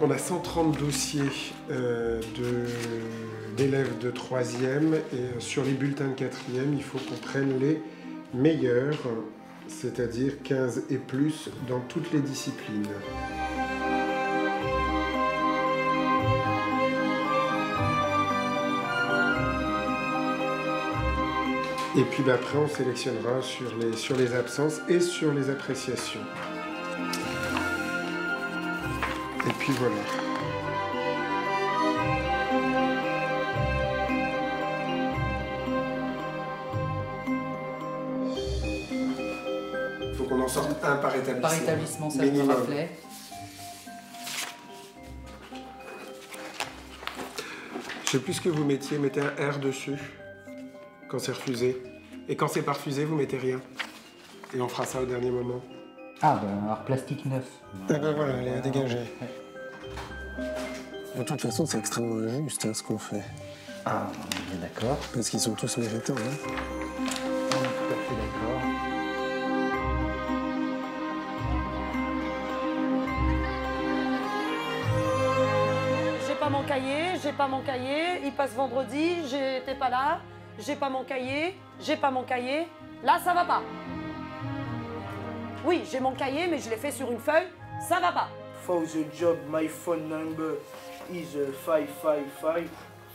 on a 130 dossiers d'élèves de 3e et sur les bulletins de 4e, il faut qu'on prenne les meilleurs, c'est-à-dire 15 et plus dans toutes les disciplines. Et puis après, on sélectionnera sur les absences et sur les appréciations. Et puis voilà. Il faut qu'on en sorte un par établissement. Par établissement, ça minimum. me rappelait. Je sais plus ce que vous mettiez, mettez un R dessus quand c'est refusé. Et quand c'est pas refusé, vous mettez rien. Et on fera ça au dernier moment. Ah, ben alors plastique neuf. Ah ben voilà, elle est dégagée. De toute façon, c'est extrêmement injuste ce qu'on fait. Ah, on est d'accord. Parce qu'ils sont tous méritants. Hein. On est tout à fait d'accord. J'ai pas mon cahier, il passe vendredi, j'étais pas là, j'ai pas mon cahier, là ça va pas. Oui, j'ai mon cahier, mais je l'ai fait sur une feuille, ça va pas. For the job, my phone number is 555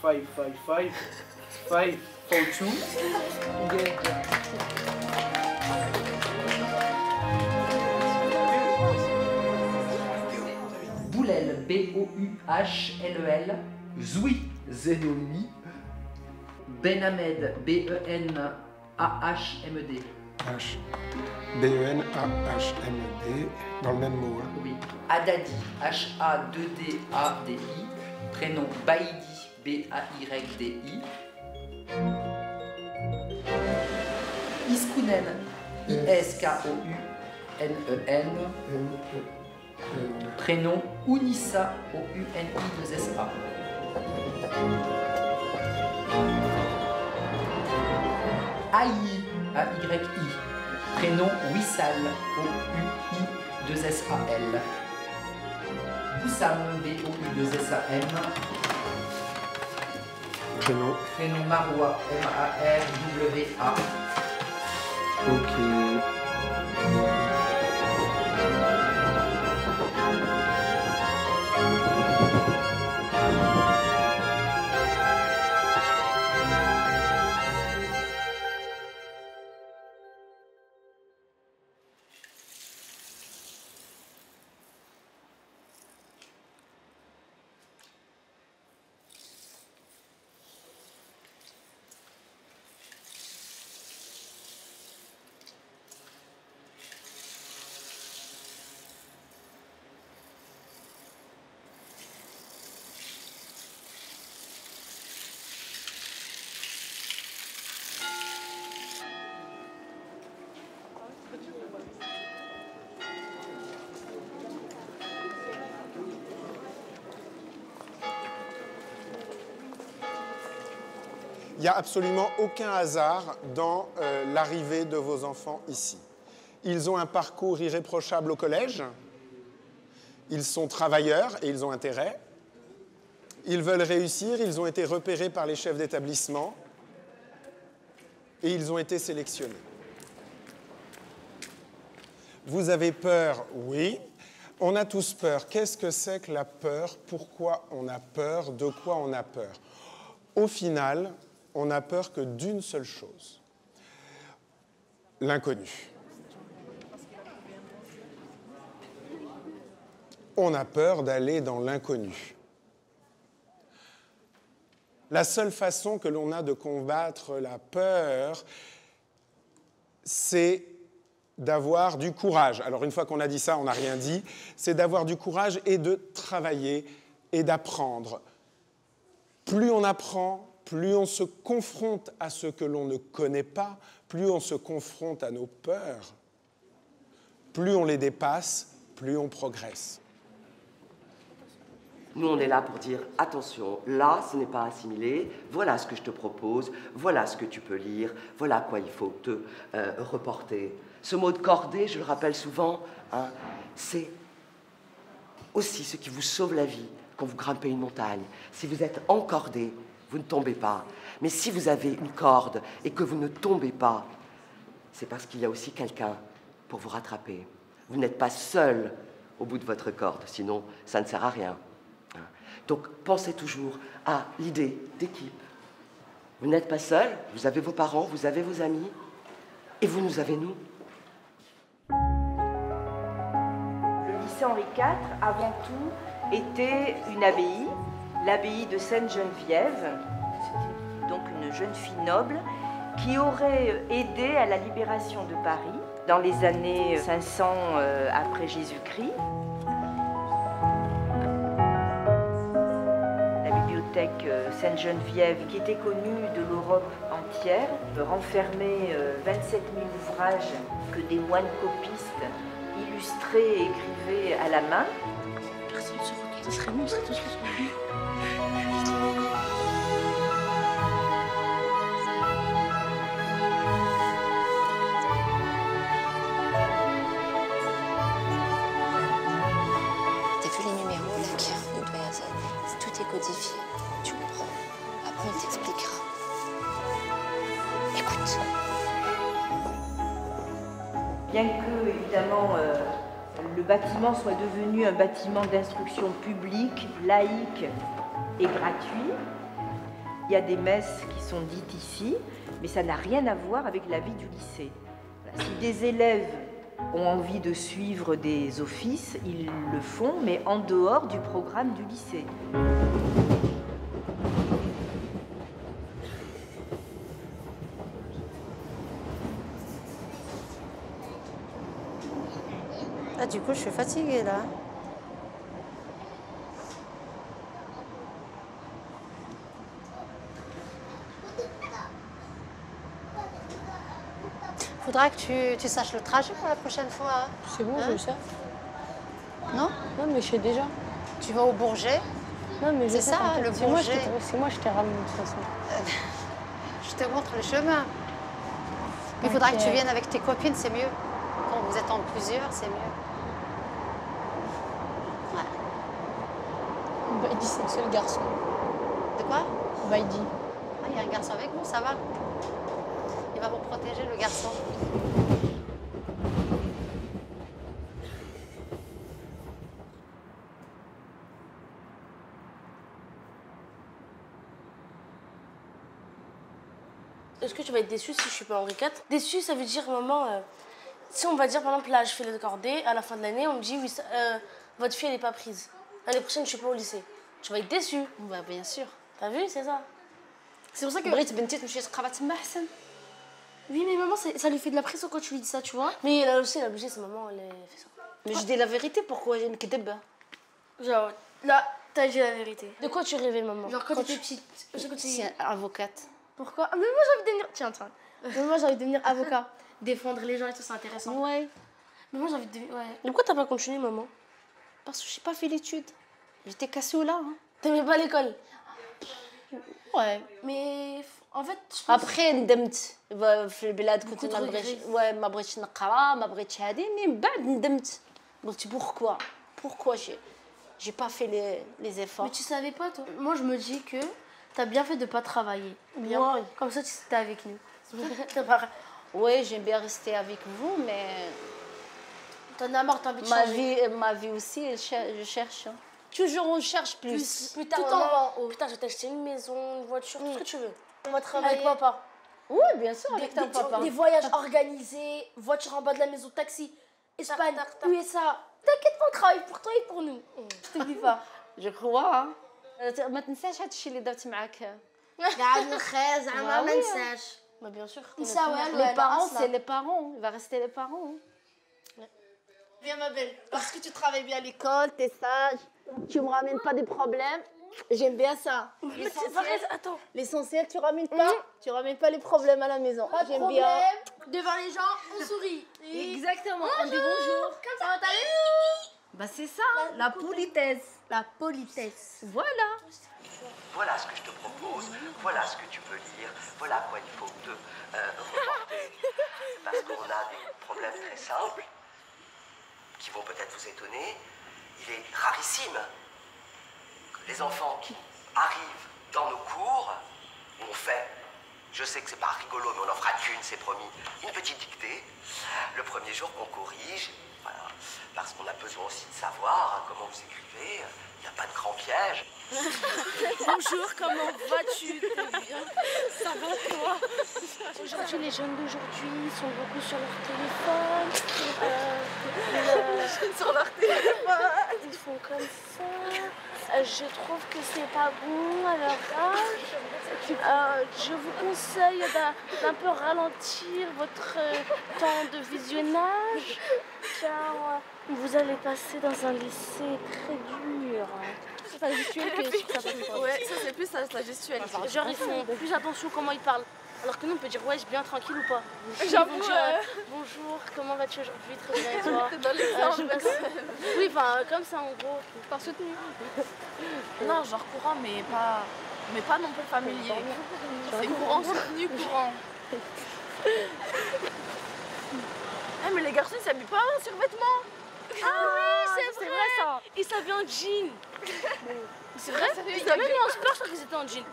555 542. Boulel, B-O-U-H-L-E-L. Zoui, Z-O-U-I. Benhamed, B-E-N-A-H-M-E-D. H. B-E-N-A-H-M-E-D, dans le même mot. Hein. Oui. Adadi, H-A-2-D-A-D-I. Prénom Baïdi, B-A-Y-D-I. Iskounen, I-S-K-O-U-N-E-N. Prénom Ounissa, O-U-N-I-2-S-A. Aïe, A-Y-I. Prénom Wissal, O-U-I-2-S-A-L. Boussam, B-O-U-2-S-A-M. Prénom. Prénom Marois, M-A-R-W-A. Ok. Il n'y a absolument aucun hasard dans l'arrivée de vos enfants ici. Ils ont un parcours irréprochable au collège, ils sont travailleurs et ils ont intérêt, ils veulent réussir, ils ont été repérés par les chefs d'établissement et ils ont été sélectionnés. Vous avez peur? Oui. On a tous peur. Qu'est-ce que c'est que la peur? Pourquoi on a peur? De quoi on a peur? Au final, on n'a peur que d'une seule chose, l'inconnu. On a peur d'aller dans l'inconnu. La seule façon que l'on a de combattre la peur, c'est d'avoir du courage. Alors une fois qu'on a dit ça, on n'a rien dit. C'est d'avoir du courage et de travailler et d'apprendre. Plus on apprend, plus on se confronte à ce que l'on ne connaît pas, plus on se confronte à nos peurs, plus on les dépasse, plus on progresse. Nous, on est là pour dire, attention, là, ce n'est pas assimilé, voilà ce que je te propose, voilà ce que tu peux lire, voilà à quoi il faut te reporter. Ce mot de cordée, je le rappelle souvent, hein, c'est aussi ce qui vous sauve la vie quand vous grimpez une montagne. Si vous êtes encordé, vous ne tombez pas. Mais si vous avez une corde et que vous ne tombez pas, c'est parce qu'il y a aussi quelqu'un pour vous rattraper. Vous n'êtes pas seul au bout de votre corde, sinon ça ne sert à rien. Donc pensez toujours à l'idée d'équipe. Vous n'êtes pas seul, vous avez vos parents, vous avez vos amis, et vous nous avez nous. Le lycée Henri IV, avant tout, était une abbaye, l'abbaye de Sainte-Geneviève, donc une jeune fille noble, qui aurait aidé à la libération de Paris dans les années 500 après Jésus-Christ. La bibliothèque Sainte-Geneviève, qui était connue de l'Europe entière, renfermait 27 000 ouvrages que des moines copistes illustraient et écrivaient à la main. Personne ne se regarde, ce serait bon, ce serait tous sur lui. Codifié, tu comprends. Après, on t'expliquera. Écoute. Bien que, évidemment, le bâtiment soit devenu un bâtiment d'instruction publique, laïque et gratuit, il y a des messes qui sont dites ici, mais ça n'a rien à voir avec la vie du lycée. Voilà. Si des élèves ont envie de suivre des offices, ils le font, mais en dehors du programme du lycée. Ah, du coup, je suis fatiguée, là. Faudra que tu saches le trajet pour la prochaine fois. Hein. C'est bon, je le sais. Non? Non, mais je sais déjà. Tu vas au Bourget? Non, mais c'est ça, hein, le Bourget. C'est moi, je t'ai ramené de toute façon. Je te montre le chemin. Il faudra que tu viennes avec tes copines, c'est mieux. Quand vous êtes en plusieurs, c'est mieux. Ouais. Baïdi, c'est le seul garçon. De quoi? Baïdi. Ah, il y a un garçon avec nous, ça va. Il va vous protéger, le garçon. Est-ce que tu vas être déçu si je suis pas Henri IV? Déçu, ça veut dire, maman, si on va dire, par exemple, là, je fais le cordée, à la fin de l'année, on me dit, oui, votre fille, elle n'est pas prise. L'année prochaine, je suis pas au lycée. Tu vas être déçu. Bah, bien sûr. T'as vu, c'est ça. C'est pour ça que... Oui, mais maman, ça lui fait de la pression quand tu lui dis ça, tu vois. Mais là aussi, elle est obligée, c'est maman, elle fait ça. Mais je dis la vérité, pourquoi j'ai une kedeb? Genre, là, t'as dit la vérité. De quoi tu rêvais, maman? Genre, quand t'étais petite. C'est avocate. Pourquoi? Mais moi, j'ai envie de devenir... Tiens. Mais moi, j'ai envie de devenir avocat. Défendre les gens et tout, c'est intéressant. Ouais. Mais moi, j'ai envie de devenir... Ouais. Mais pourquoi t'as pas continué, maman? Parce que j'ai pas fait l'étude. J'étais cassée là. Hein. T'aimais pas l'école? Ouais. Mais en fait, je pense... Après, ندمت في البلاد كنت ما بغيتش نقرا ما بغيتش هادي مي من بعد ندمت قلت pourquoi j'ai pas fait les efforts. Mais tu savais pas, toi? Moi, je me dis que t'as bien fait de pas travailler. Bien. Ouais. Comme ça, tu étais avec nous. Oui, j'aime bien rester avec vous, mais... T'en as marre, t'as envie de changer. Ma vie aussi, je cherche. Hein. Toujours, on cherche plus. Plus tard, tout en haut. Putain, je vais t'acheter une maison, une voiture, tout ce que tu veux. On va travailler. Avec papa. Oui, bien sûr, avec ton papa. Des voyages organisés, voiture en bas de la maison, taxi, Espagne, USA. T'inquiète pas, on travaille pour toi et pour nous. Je te dis pas. Je crois. ما تنساش هاد الشيء اللي درت معاك. قاعد نخاز ما ننساش. Mais bien sûr. Les parents, c'est les parents. Il va rester les parents. Viens ma belle. Parce que tu travailles bien à l'école, t'es sage, tu me ramènes pas des problèmes. J'aime bien ça. L'essentiel, tu ramènes pas. Tu ramènes pas les problèmes à la maison. J'aime bien. Devant les gens, on sourit. Exactement. On dit bonjour. Comme ça va t'aller. Bah c'est ça, la politesse. La politesse. Voilà. Voilà ce que je te propose, voilà ce que tu peux lire, voilà à quoi il faut te reporter. Parce qu'on a des problèmes très simples qui vont peut-être vous étonner. il est rarissime que les enfants qui arrivent dans nos cours, on fait, je sais que c'est pas rigolo, mais on en fera qu'une, c'est promis, une petite dictée, le premier jour qu'on corrige, voilà, parce qu'on a besoin aussi de savoir comment vous écrivez, il n'y a pas de grand piège. Bonjour, comment vas-tu? Très bien. Ça va toi? Aujourd'hui, les jeunes d'aujourd'hui sont beaucoup sur leur téléphone. Sur leur téléphone. Ils font comme ça. Je trouve que c'est pas bon à leur âge. Je vous conseille d'un peu ralentir votre temps de visionnage, car vous allez passer dans un lycée très dur. C'est la gestuelle que Ouais, ça c'est plus la gestuelle. Genre ils font plus attention comment ils parlent. Alors que nous on peut dire ouais, je suis bien tranquille ou pas. J'avoue. Bonjour, comment vas-tu aujourd'hui? Très bien et toi? T'es dans l'exemple. Oui, enfin comme ça en gros. Par soutenu. Non, genre courant, mais pas non plus familier. C'est courant, soutenu, courant. Eh, mais les garçons ils s'habillent pas en survêtement. Ah oui, c'est vrai ça. Ils s'habillaient en jean. C'est vrai? Sérieux, Ils s'habillaient en sport, je crois qu'ils étaient en jean.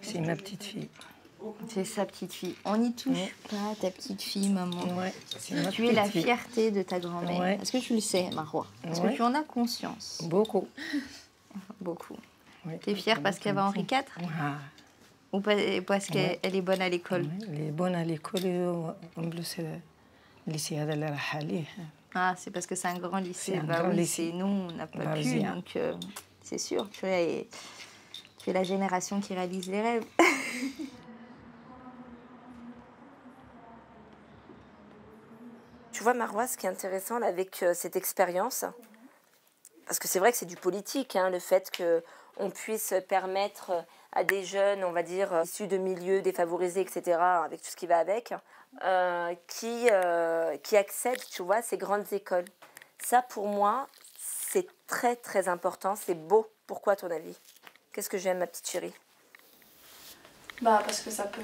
C'est ma petite fille. C'est sa petite fille. On n'y touche pas à ta petite fille, maman. Ouais, c'est ma Tu es la petite fille. fierté de ta grand-mère. Ouais. Est-ce que tu le sais, Marwa? Est-ce que Ouais. tu en as conscience? Beaucoup. Beaucoup. Ouais. Tu es fière parce qu'elle va Henri IV? Ah. Ou parce qu'elle est bonne à l'école? Elle est bonne à l'école et en plus, le lycée هذا راح عليه. Ah, c'est parce que c'est un grand lycée. C'est un Bah grand oui, lycée. nous, on n'a pas pu, Parisien. donc c'est sûr. Tu es la génération qui réalise les rêves. Tu vois, Marwa, ce qui est intéressant là, avec cette expérience, parce que c'est vrai que c'est du politique, hein, le fait qu'on puisse permettre à des jeunes, on va dire, issus de milieux défavorisés, etc., avec tout ce qui va avec, qui accèdent, tu vois, à ces grandes écoles. Ça, pour moi, c'est très, très important, c'est beau. Pourquoi, à ton avis? Qu'est-ce que j'aime, ma petite chérie? Bah, parce que ça peut...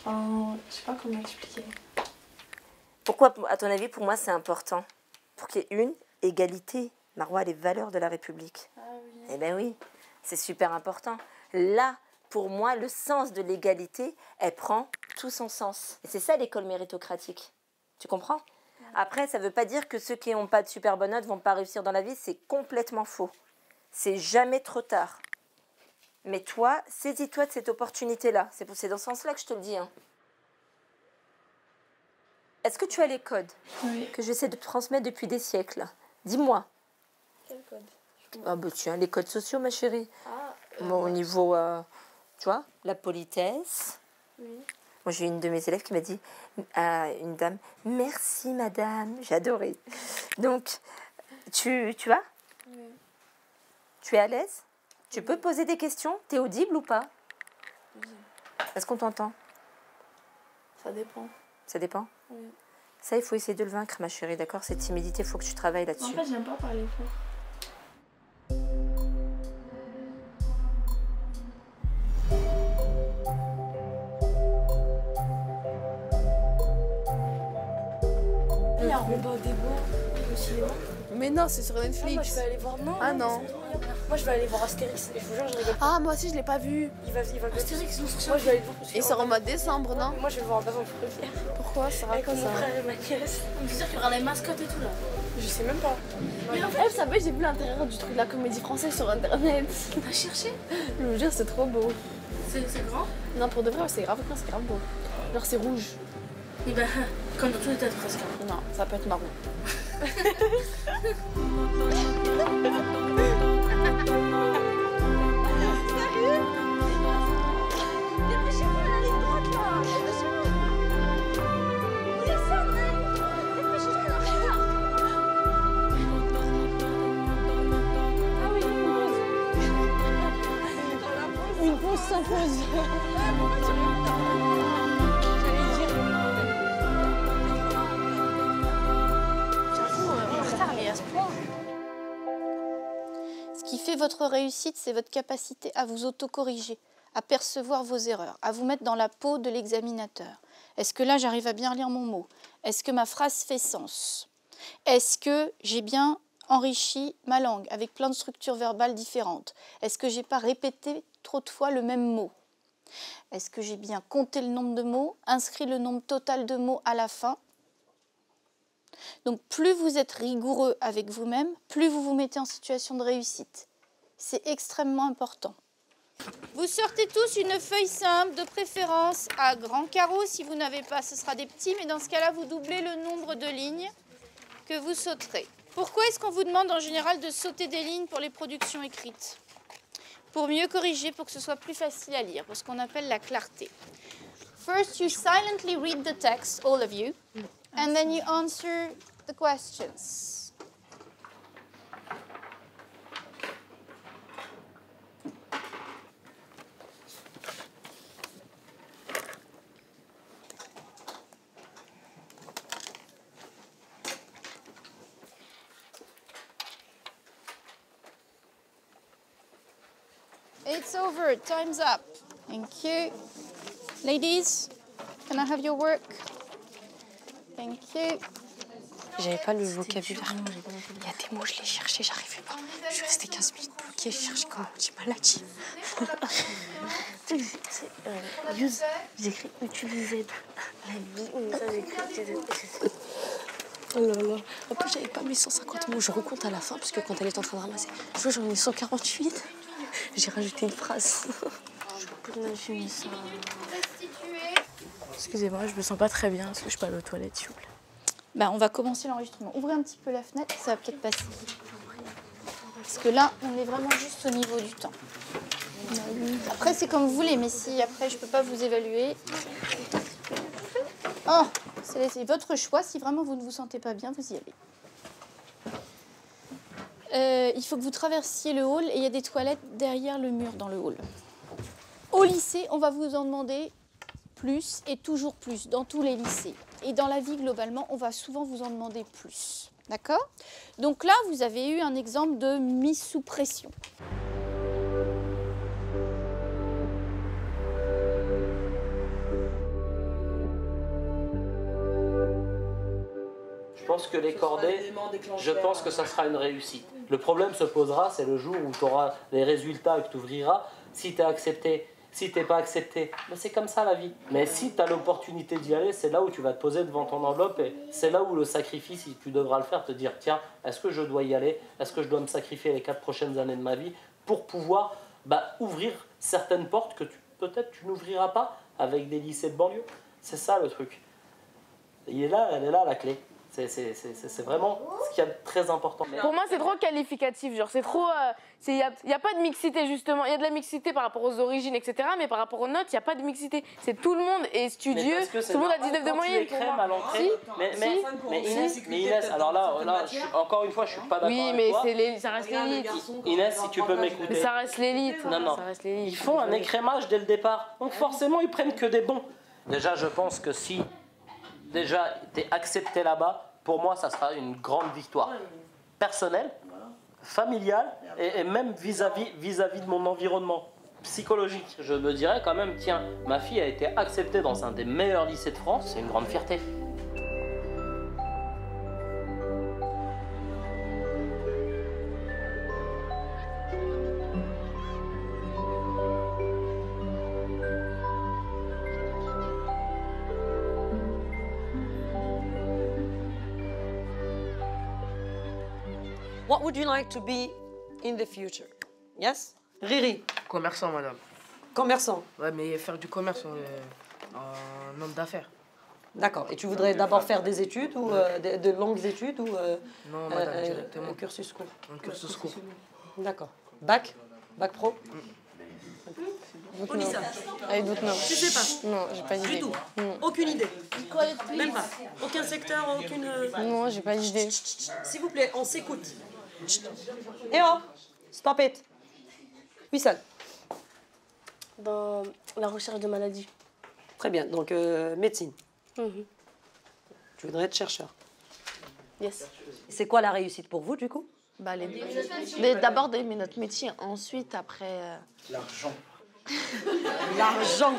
Enfin, je sais pas comment expliquer. Pourquoi, à ton avis, pour moi, c'est important? Pour qu'il y ait une égalité, Marwa, les valeurs de la République. Ah oui. Eh bien oui, c'est super important. Là, pour moi, le sens de l'égalité, elle prend tout son sens. Et c'est ça l'école méritocratique. Tu comprends? Après, ça ne veut pas dire que ceux qui n'ont pas de super bonnes notes ne vont pas réussir dans la vie. C'est complètement faux. C'est jamais trop tard. Mais toi, saisis-toi de cette opportunité-là. C'est dans ce sens-là que je te le dis. Hein. Est-ce que tu as les codes que j'essaie de te transmettre depuis des siècles? Dis-moi. Quel code? Ah bah tiens, les codes sociaux, ma chérie. Ah, Bon, au niveau, tu vois, la politesse. oui. Moi, j'ai une de mes élèves qui m'a dit, une dame, merci madame, j'ai adoré. Donc, tu vois? Oui. Tu es à l'aise? Tu peux poser des questions? T'es audible ou pas? Oui. Est-ce qu'on t'entend? Ça dépend. Ça dépend? Oui. Ça, il faut essayer de le vaincre, ma chérie, d'accord? Cette timidité, il faut que tu travailles là-dessus. En fait, j'aime pas parler fort. Il y a un Robin des Bois au cinéma. Mais non, c'est sur Ah, moi, Netflix. je vais aller voir. Non, Ah non, non. mais c'est trop bien. Moi, je vais aller voir Astérix. Et je vous jure, je rigole. Ah, moi aussi, je l'ai pas vu. Il va le Astérix, moi, je vais aller le voir. Il sort en mois de décembre, non? Moi, je vais le voir en avant pour le faire. Pourquoi ça Avec mon raconte ça? frère et ma nièce. On me dit qu'il y aura les mascottes et tout là. Je sais même pas. Mais en fait, vous savez, j'ai vu l'intérieur du truc de la comédie française sur internet. T'as cherché? Je vous jure, c'est trop beau. C'est grand? Non, pour de vrai, c'est grave, c'est grave beau. Genre, c'est rouge. Et bah, comme dans tous les têtes presque. Non, ça peut être marron. Une pause s'impose. J'avoue, en retard, mais à ce point. fait votre réussite, c'est votre capacité à vous autocorriger, à percevoir vos erreurs, à vous mettre dans la peau de l'examinateur. Est-ce que là, j'arrive à bien lire mon mot? Est-ce que ma phrase fait sens? Est-ce que j'ai bien enrichi ma langue avec plein de structures verbales différentes? Est-ce que j'ai pas répété trop de fois le même mot? Est-ce que j'ai bien compté le nombre de mots, inscrit le nombre total de mots à la fin? Donc plus vous êtes rigoureux avec vous-même, plus vous vous mettez en situation de réussite. C'est extrêmement important. Vous sortez tous une feuille simple, de préférence à grand carreau. Si vous n'avez pas, ce sera des petits, mais dans ce cas-là, vous doublez le nombre de lignes que vous sauterez. Pourquoi est-ce qu'on vous demande en général de sauter des lignes pour les productions écrites? Pour mieux corriger, pour que ce soit plus facile à lire, pour ce qu'on appelle la clarté. First, you silently read the text, all of you, and then you answer the questions. It's over. Time's up. Thank you. Ladies, can I have your work? Thank you. J'avais pas le vocabulaire. Il y a des mots, je les cherchais, j'arrivais pas. Je suis restée 15 minutes bloquée, je cherchais comment j'ai maladie. Use, j'écris utiliser. La vie, ça j'écris. Oh là là. En plus, j'avais pas mes 150 mots. Je recompte à la fin, parce que quand elle est en train de ramasser, je vois, j'en ai 148. J'ai rajouté une phrase. J'ai ça. Excusez-moi, je me sens pas très bien. Est-ce que je peux aller aux toilettes, s'il vous plaît? Ben, on va commencer l'enregistrement. Ouvrez un petit peu la fenêtre, ça va peut-être passer. Parce que là, on est vraiment juste au niveau du temps. Après, c'est comme vous voulez, mais si après, je peux pas vous évaluer. Oh, c'est votre choix. Si vraiment vous ne vous sentez pas bien, vous y allez. Il faut que vous traversiez le hall et il y a des toilettes derrière le mur dans le hall. Au lycée, on va vous en demander plus et toujours plus dans tous les lycées. Et dans la vie, globalement, on va souvent vous en demander plus. D'accord? Donc là, vous avez eu un exemple de mise sous pression. Je pense que les cordées, je pense que ça sera une réussite. Le problème se posera, c'est le jour où tu auras les résultats et que tu ouvriras. Si tu es accepté, si tu n'es pas accepté, ben c'est comme ça la vie. Mais si tu as l'opportunité d'y aller, c'est là où tu vas te poser devant ton enveloppe et c'est là où le sacrifice, tu devras le faire, te dire tiens, est-ce que je dois y aller? Est-ce que je dois me sacrifier les 4 prochaines années de ma vie pour pouvoir ouvrir certaines portes que peut-être tu n'ouvriras pas avec des lycées de banlieue? C'est ça le truc. Elle est là la clé. C'est vraiment ce qu'il y a de très important. Pour moi, c'est trop qualificatif. Genre, c'est trop. Il n'y a pas de mixité, justement. Il y a de la mixité par rapport aux origines, etc. Mais par rapport aux notes, il n'y a pas de mixité. C'est tout le monde est studieux. Tout le monde a 19 de moyenne. Pour moi. À l'entrée. Mais Inès, alors là encore une fois, je suis pas d'accord. Oui, mais ça reste l'élite. Inès, si tu peux m'écouter. Mais ça reste l'élite. Non. Ils font un écrémage dès le départ. Donc forcément, ils prennent que des bons. Déjà, je pense que si tu es accepté là-bas, pour moi, ça sera une grande victoire personnelle, familiale et même vis-à-vis de mon environnement psychologique. Je me dirais quand même, tiens, ma fille a été acceptée dans un des meilleurs lycées de France, c'est une grande fierté. What would you like to be in the future? Yes? Riri? Commerçant, madame. Commerçant? Ouais, mais faire du commerce en homme d'affaires. D'accord. Et tu voudrais d'abord faire des études ou de longues études ou non, madame, directement. Un cursus court? Un cursus court. D'accord. Bac? Bac pro? Olissa. Allez, d'autres non. Tu sais pas? Non, j'ai pas d'idée. Du tout? Non. Aucune idée? Même pas? Aucun secteur, aucune... Non, j'ai pas d'idée. S'il vous plaît, on s'écoute. Eh oh! Stop it! Wissal. Dans la recherche de maladies. Très bien, donc médecine. Tu voudrais être chercheur. Yes. C'est quoi la réussite pour vous, du coup? Bah, mais d'abord d'aimer notre métier, ensuite, après... L'argent. L'argent.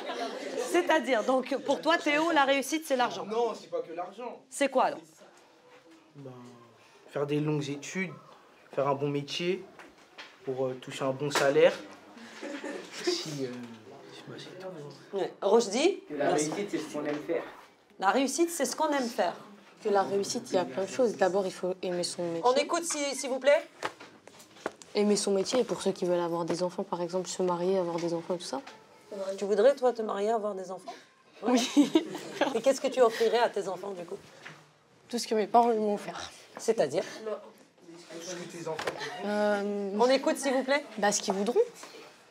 C'est-à-dire, donc, pour toi, Théo, la réussite, c'est l'argent? Non, c'est pas que l'argent. C'est quoi, alors? Ben, faire des longues études, faire un bon métier, pour toucher un bon salaire. Si, ouais. Rochdi? La réussite, c'est ce qu'on aime faire. La réussite, c'est ce qu'on aime faire. Que la réussite, il y a plein de choses. D'abord, il faut aimer son métier. On écoute, s'il vous plaît. Aimer son métier, et pour ceux qui veulent avoir des enfants, par exemple, se marier, avoir des enfants et tout ça. Tu voudrais, toi, te marier, avoir des enfants? Ouais. Oui. Et qu'est-ce que tu offrirais à tes enfants, du coup? Tout ce que mes parents m'ont offert. C'est-à-dire? On écoute, s'il vous plaît. Bah, ce qu'ils voudront.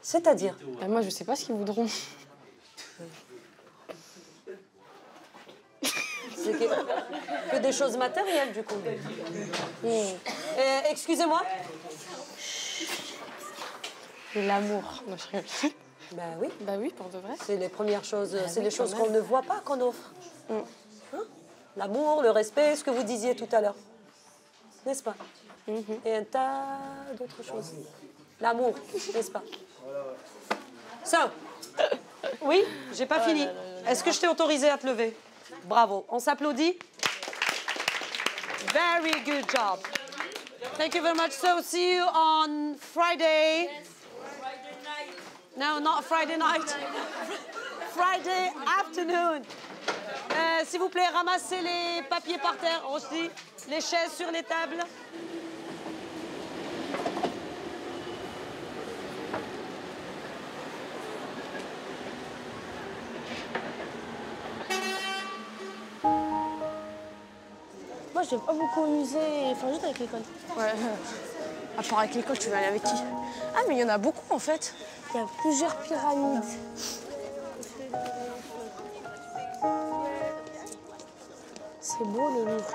C'est-à-dire? Bah, moi, je sais pas ce qu'ils voudront. C'est que des choses matérielles, du coup. Excusez-moi. L'amour. Non, je rigole. Bah oui. Bah oui, pour de vrai. C'est les premières choses, c'est oui, les choses quand qu'on même. ne voit pas qu'on offre. Hein? L'amour, le respect, ce que vous disiez tout à l'heure. N'est-ce pas? Et un tas d'autres choses. L'amour, n'est-ce pas? Ça. Oui, j'ai pas fini. Est-ce que je t'ai autorisé à te lever? Bravo. On s'applaudit. Very good job. Thank you very much. So, see you on Friday. No, not Friday night. Friday afternoon. S'il vous plaît, ramassez les papiers par terre aussi. Les chaises sur les tables. Moi, je vais pas beaucoup amuser, enfin, juste avec l'école. Ouais. À part avec l'école, tu vas aller avec qui? Ah, mais il y en a beaucoup, en fait. Il y a plusieurs pyramides. C'est beau, le Louvre.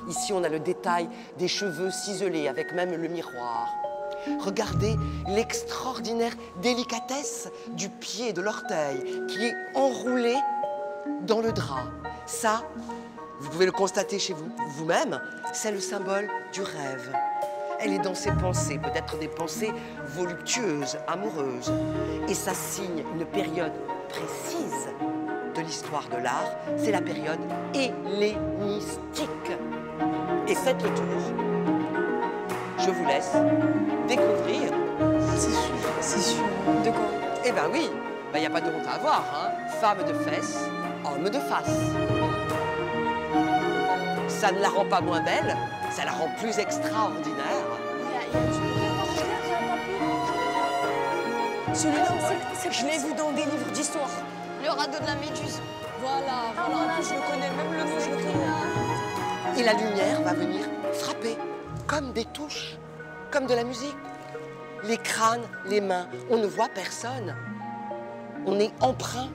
Ici, on a le détail des cheveux ciselés, avec même le miroir. Regardez l'extraordinaire délicatesse du pied de l'orteil qui est enroulé dans le drap. Ça, vous pouvez le constater chez vous-même, c'est le symbole du rêve. Elle est dans ses pensées, peut-être des pensées voluptueuses, amoureuses. Et ça signe une période précise de l'histoire de l'art, c'est la période hellénistique. Et faites le tour. Je vous laisse découvrir. C'est sûr, c'est sûr. De quoi? Eh ben oui, il n'y a pas de honte à avoir, hein. Femme de fesses, homme de face. Ça ne la rend pas moins belle, ça la rend plus extraordinaire. Celui-là, je l'ai vu dans des livres d'histoire. Le radeau de la Méduse. Voilà, voilà. En plus, je le connais, même le nom, je le connais. Et la lumière va venir frapper, comme des touches, comme de la musique. Les crânes, les mains, on ne voit personne. On est empreint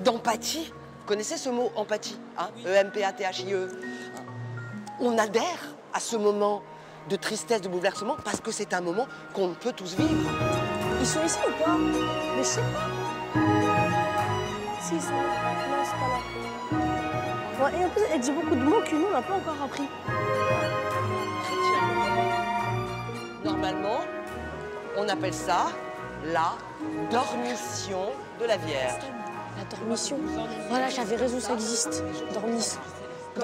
d'empathie. Vous connaissez ce mot, empathie, hein? E-M-P-A-T-H-I-E. On adhère à ce moment de tristesse, de bouleversement, parce que c'est un moment qu'on ne peut tous vivre. Ils sont ici ou pas? Mais je sais pas. Si, ils sont là. Non, c'est pas là. Ouais, et en plus, elle dit beaucoup de mots que nous, on n'a pas encore appris. Normalement, on appelle ça la dormition de la Vierge. La dormition. Voilà, j'avais raison, ça existe. Dormition. Vous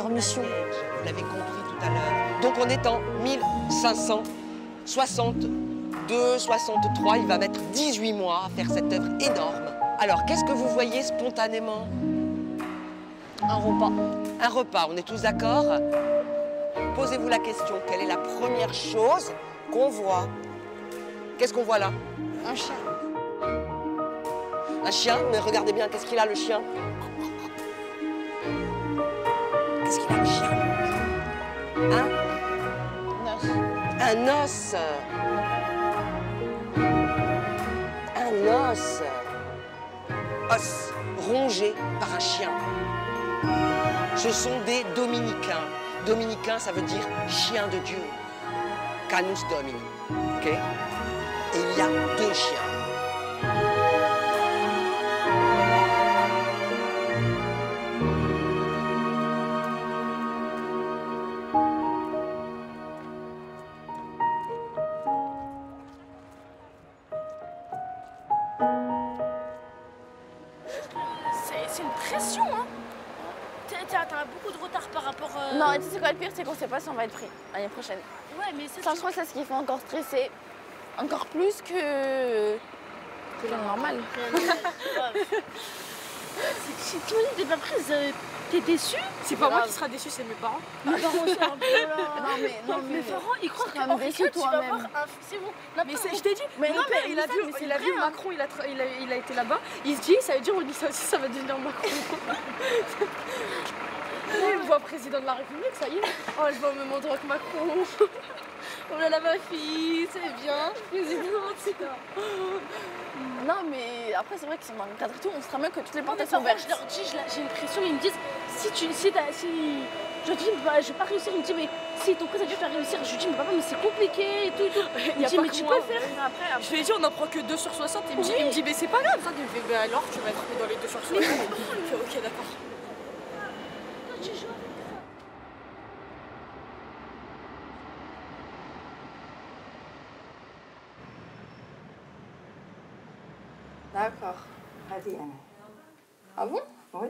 l'avez compris tout à l'heure. Donc on est en 1562, 63. Il va mettre 18 mois à faire cette œuvre énorme. Alors, qu'est-ce que vous voyez spontanément? Un repas. Un repas, on est tous d'accord? Posez-vous la question, quelle est la première chose qu'on voit? Qu'est-ce qu'on voit là? Un chien. Un chien? Mais regardez bien, qu'est-ce qu'il a le chien? Qu'est-ce qu'il a le chien? Un os. Un os. Os, rongé par un chien. Ce sont des dominicains. Dominicain, ça veut dire chien de Dieu. Canus Domini. Ok? Et il y a deux chien. C'est une pression, hein. T'as beaucoup de retard par rapport... Non, et tu sais quoi, le pire, c'est qu'on sait pas si on va être pris l'année prochaine. Ouais, mais ça... Ça, je crois que c'est ce qui fait encore stresser. Encore plus que le normal. Si toi, t'es pas prise, t'es déçue? C'est pas moi qui sera déçue, c'est mes parents. Mes parents aussi, un peu là. Non, mais mes parents, ils croient quand même déçu tu vas toi-même. avoir un... C'est bon. Mais je t'ai dit, Mais mon non, père, mais il a vu Macron, il a été là-bas. Il se dit, ça veut dire, on dit ça aussi, ça va devenir Macron. Il me voit président de la République, ça y est. Oh, elle va au même endroit que Macron. Oh là là, ma fille, c'est bien, présidente. Non, mais après, c'est vrai qu'ils sont dans le cadre et tout. On sera mieux que toutes les portes Mais sont ouvertes. je leur dis, j'ai une pression, ils me disent, si... Je dis, bah, je vais pas réussir. Il me dit, mais si ton président tu vas réussir. Je lui dis, mais papa, mais c'est compliqué et tout et tout. Il me dit, mais tu peux le faire. Je lui ai dit, on n'en prend que 2 sur 60. Il me dit, mais c'est pas grave. Ça, il me fait, bah alors, tu vas être mis dans les 2 sur 60. Il me fait, ok, d'accord. D'accord. Ah bon? Oui.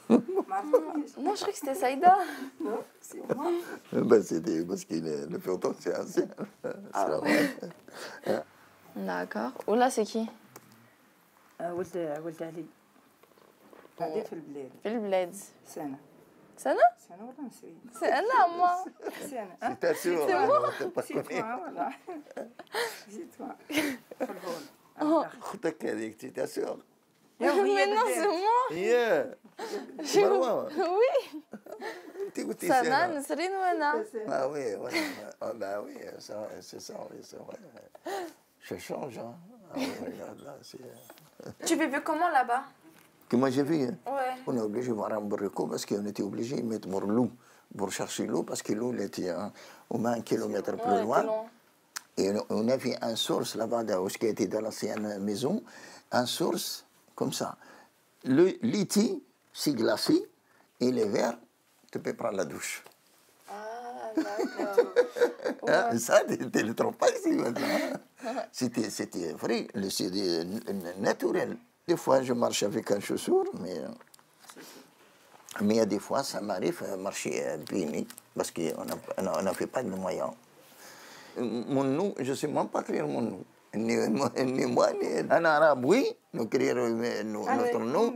Non, je croyais que c'était Saïda. Non, c'est moi. Ben, c'était parce qu'il le peloton, c'est ancien. Ah ouais. D'accord. Oula, c'est qui? ولد علي. قاعدين في البلاد. في البلاد. سنة. سنة؟ سنة ولا نسوي؟ سنة أما. سنة. C'est ta sœur. C'est toi, voilà. C'est toi. في الهول. أختك هذيك c'est ta sœur. Mais non, c'est moi. هي. مروة. Oui. أنت قلتي سنة سنة. نسرين وأنا. Ah oui, voilà. Ah bah oui, c'est ça, oui, c'est vrai. Ça change, hein. Ah oui, regarde là, c'est... Tu vivais comment là-bas? Comment j'ai vu, hein? Ouais. On est obligé de voir un burrico parce qu'on était obligé de mettre l'eau pour chercher l'eau parce que l'eau était au moins 1 kilomètre plus loin. Et on avait un source là-bas, qui était dans l'ancienne maison, un source comme ça. Le liti, c'est glacé, et l'hiver, tu peux prendre la douche. Ah, d'accord. Hein, ça, tu ne le trouves pas ici maintenant. C'était vrai, c'est naturel. Des fois, je marche avec un chaussure, mais il y a des fois, ça m'arrive de marcher pieds nus, parce qu'on n'a fait pas de moyens. Mon nom, je ne sais même pas écrire mon nom. Ni moi, ni un arabe, oui, nous écrire notre nom.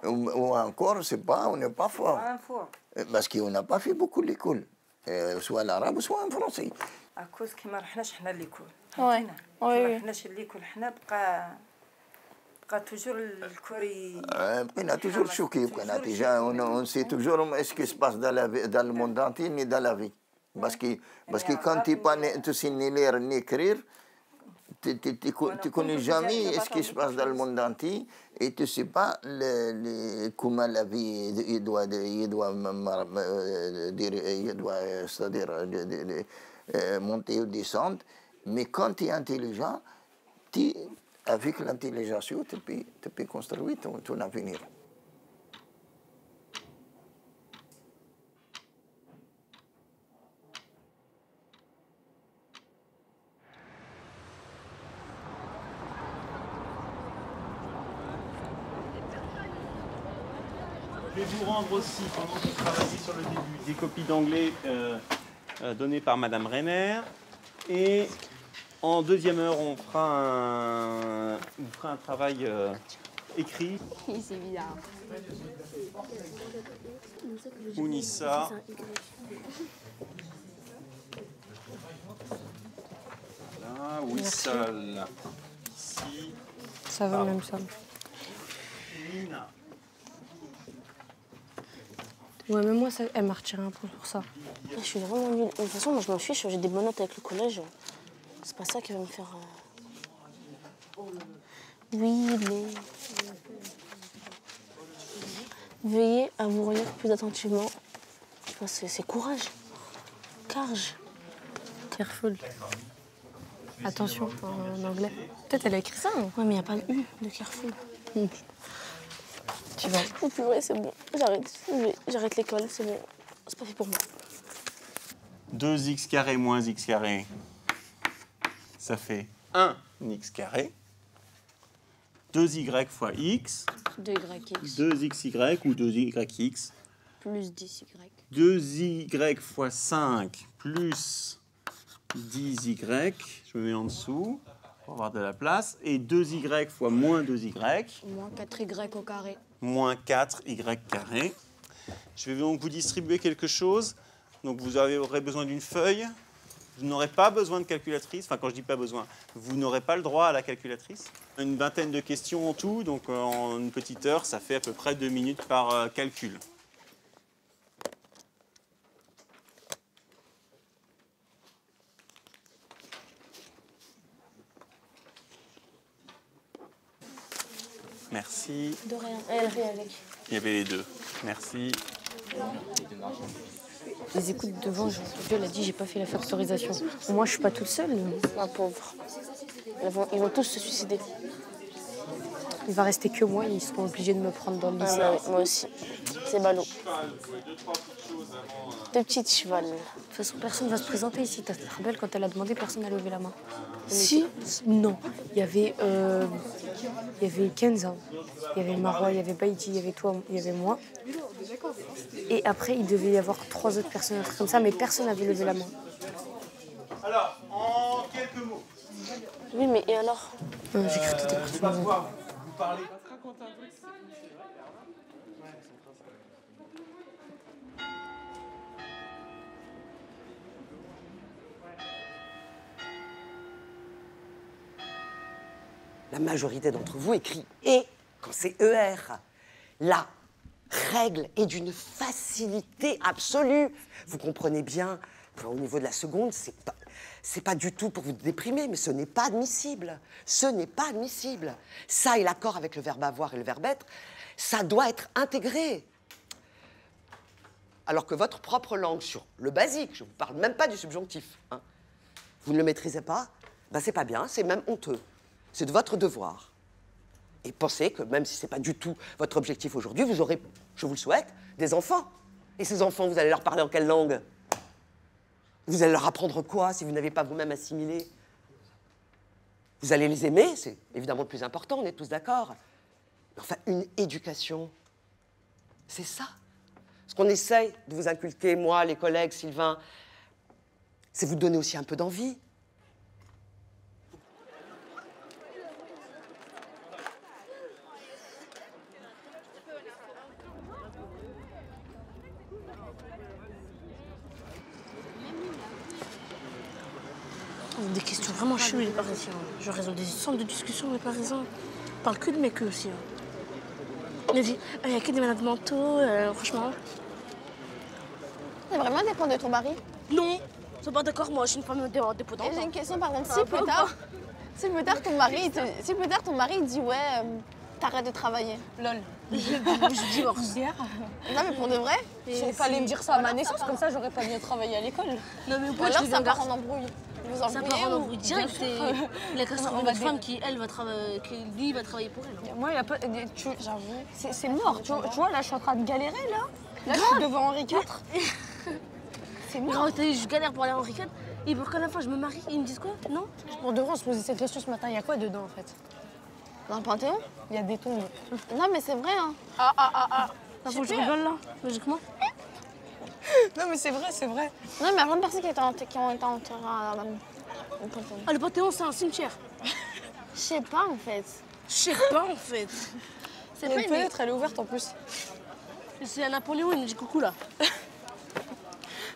Ou encore, c'est pas, on n'est pas fort. Parce qu'on n'a pas fait beaucoup l'école, soit l'arabe, soit en français. À cause que ما رحناش حنا ليكول. Ouais. ما رحناش ليكول حنا بقى toujours الكوري. On a toujours choqué, on sait toujours ce qui se passe dans le monde entier ni dans la vie. Parce que quand tu ne sais ni lire ni écrire, tu ne connais jamais ce qui se passe dans le monde entier et tu ne sais pas comment la vie c'est-à-dire monter ou descendre. Mais quand tu es intelligent, avec l'intelligence, tu peux construire ton avenir. Je vais vous rendre aussi, pendant que vous travaillez sur le début, des copies d'anglais données par Madame Renner. Et en deuxième heure, on fera un travail écrit. C'est bizarre. Mounissa. Là, Wissal. Ici. Ça va même ça. Nina. Ouais, mais moi, ça, elle m'a retiré un peu pour ça. Je suis vraiment nulle. De toute façon, moi, je m'en fiche. J'ai des bonnes notes avec le collège. C'est pas ça qui va me faire... Oui, mais... Veillez à vous relire plus attentivement. Enfin, c'est courage. Carge. Careful. Attention, en anglais. Peut-être elle a écrit ça. Hein. Ouais, mais il n'y a pas de U de Carrefour. Tu vas. Oh purée, c'est bon. J'arrête l'école, c'est bon. C'est pas fait pour moi. 2x carré moins x carré, ça fait 1x². 2y fois x. 2yx. 2xy ou 2yx. Plus 10y. 2y fois 5 plus 10y. Je me mets en dessous pour avoir de la place. Et 2y fois moins 2y. Moins 4y au carré. Moins 4y carré. Je vais donc vous distribuer quelque chose. Donc vous aurez besoin d'une feuille. Vous n'aurez pas besoin de calculatrice. Enfin, quand je dis pas besoin, vous n'aurez pas le droit à la calculatrice. Une vingtaine de questions en tout. Donc en une petite heure, ça fait à peu près 2 minutes par calcul. Merci. De rien. Elle fait avec. Il y avait les deux. Merci. Les écoutes devant, Viol a dit j'ai pas fait la factorisation. Moi, je suis pas toute seule. Ma pauvre. Ils vont tous se suicider. Il va rester que moi et ils seront obligés de me prendre dans le lycée. Ah, moi aussi. C'est ballot. 2 petites chevals. De toute façon, personne va se présenter ici. Tu te rappelles quand elle a demandé, personne n'a levé la main. Si. Non. Il y avait Kenza, il y avait Marois, il y avait Baïdi, il y avait toi, il y avait moi. Et après, il devait y avoir 3 autres personnes, un truc comme ça, mais personne n'avait levé la main. Alors, en quelques mots. Oui, mais et alors? J'ai cru que t'étais parti. Vous parlez. La majorité d'entre vous écrit « et » quand c'est ER. La règle est d'une facilité absolue. Vous comprenez bien qu'au niveau de la seconde, c'est pas du tout pour vous déprimer, mais ce n'est pas admissible. Ce n'est pas admissible. Ça et l'accord avec le verbe avoir et le verbe être, ça doit être intégré. Alors que votre propre langue, sur le basique, je ne vous parle même pas du subjonctif, hein, vous ne le maîtrisez pas, ben c'est pas bien, c'est même honteux. C'est de votre devoir. Et pensez que même si ce n'est pas du tout votre objectif aujourd'hui, vous aurez, je vous le souhaite, des enfants. Et ces enfants, vous allez leur parler en quelle langue? Vous allez leur apprendre quoi si vous n'avez pas vous-même assimilé? Vous allez les aimer, c'est évidemment le plus important, on est tous d'accord. Mais enfin, une éducation, c'est ça. Ce qu'on essaye de vous inculquer, moi, les collègues, Sylvain, c'est vous donner aussi un peu d'envie. Des questions vraiment cheloues, les Parisiens. Genre, ils ont des centres de discussion, les Parisiens. Ils parlent que de mecs aussi. Il a dit, il n'y a que des malades mentaux, franchement. C'est vraiment dépend de ton mari? Non, ils sont pas d'accord, moi, je suis une femme indépendante. J'ai une question, par exemple, si plus tard ton mari, il dit, ouais, t'arrêtes de travailler. Lol. Je divorce. Non, mais pour de vrai? Il fallait me dire ça à ma naissance, comme ça, j'aurais pas bien travaillé à l'école. Non, mais ou alors, ça part en embrouille. Ça part en embrouille direct. Il a qu'à se trouver une femme qui, elle, lui, va travailler pour elle. Moi, il y a pas. J'avoue. C'est mort. Tu vois, là, je suis en train de galérer, là. Là, je suis devant Henri IV. C'est mort. Je galère pour aller à Henri IV. Et pour qu'à la fin, je me marie, ils me disent quoi? Non? Pour de vrai, on se posait cette question ce matin. Il y a quoi dedans, en fait? Dans le Panthéon? Il y a des tombes. Non, mais c'est vrai, hein. Faut que je rigole, là, logiquement. Non, mais c'est vrai, c'est vrai. Non, mais il y a plein de personnes qui ont été enterrées au Panthéon. Ah, le Panthéon, c'est un cimetière. Je sais pas, en fait. Je sais pas, en fait. C'est pas une fenêtre, elle est ouverte, en plus. C'est à Napoléon, il nous dit coucou, là.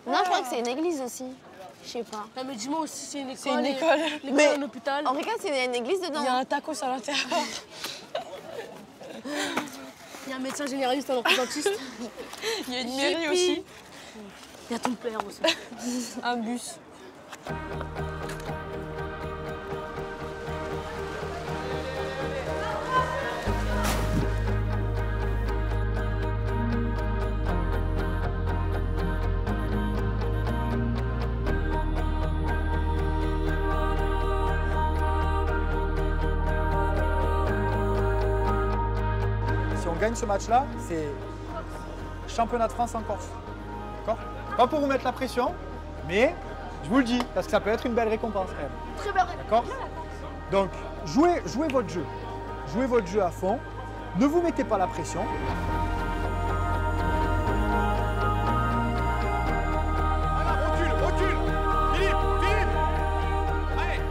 Non, je crois que c'est une église aussi. Je sais pas. Non, mais dis-moi aussi, c'est une école. C'est une école. Mais un hôpital. En vrai, c'est une église dedans. Il y a un tacos à l'intérieur. Il y a un médecin généraliste, un orthodontiste. Il y a une mairie aussi. Il y a ton père aussi. Un bus. Si on gagne ce match-là, c'est championnat de France en Corse. D'accord? Pas pour vous mettre la pression, mais je vous le dis, parce que ça peut être une belle récompense quand même. Très belle réponse. D'accord? Donc, jouez votre jeu. Jouez votre jeu à fond. Ne vous mettez pas la pression. Recule. Philippe. Allez.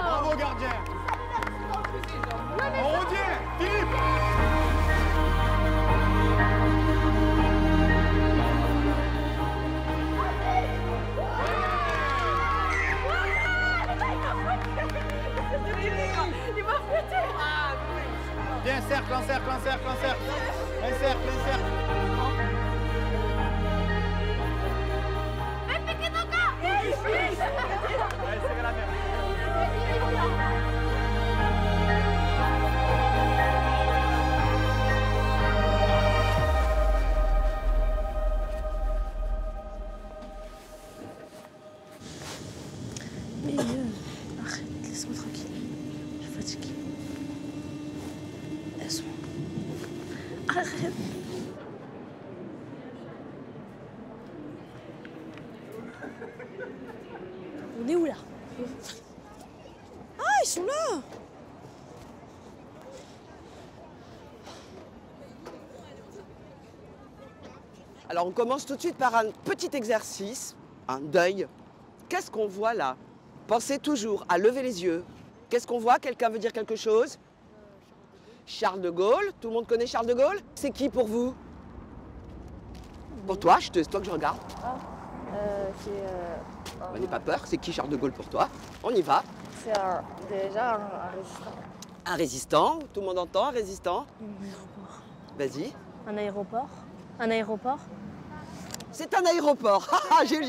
Bravo, gardien. On revient. Philippe. Il m'a fouetté. Viens, cercle. Un cercle. Allez, serrez la main. Mais arrête, laisse-moi tranquille. Je suis fatiguée. Laisse-moi. Arrête. On est où là? Ah, ils sont là! Alors on commence tout de suite par un petit exercice, un deuil. Qu'est-ce qu'on voit là? Pensez toujours à lever les yeux. Qu'est-ce qu'on voit? Quelqu'un veut dire quelque chose? Charles de Gaulle. Tout le monde connaît Charles de Gaulle? C'est qui pour vous? Pour toi, c'est toi que je regarde. N'aie pas peur, c'est qui Charles de Gaulle pour toi? On y va. C'est déjà un résistant. Un résistant, tout le monde entend, un résistant. Un aéroport. Vas-y. Un aéroport? Un aéroport? C'est un aéroport.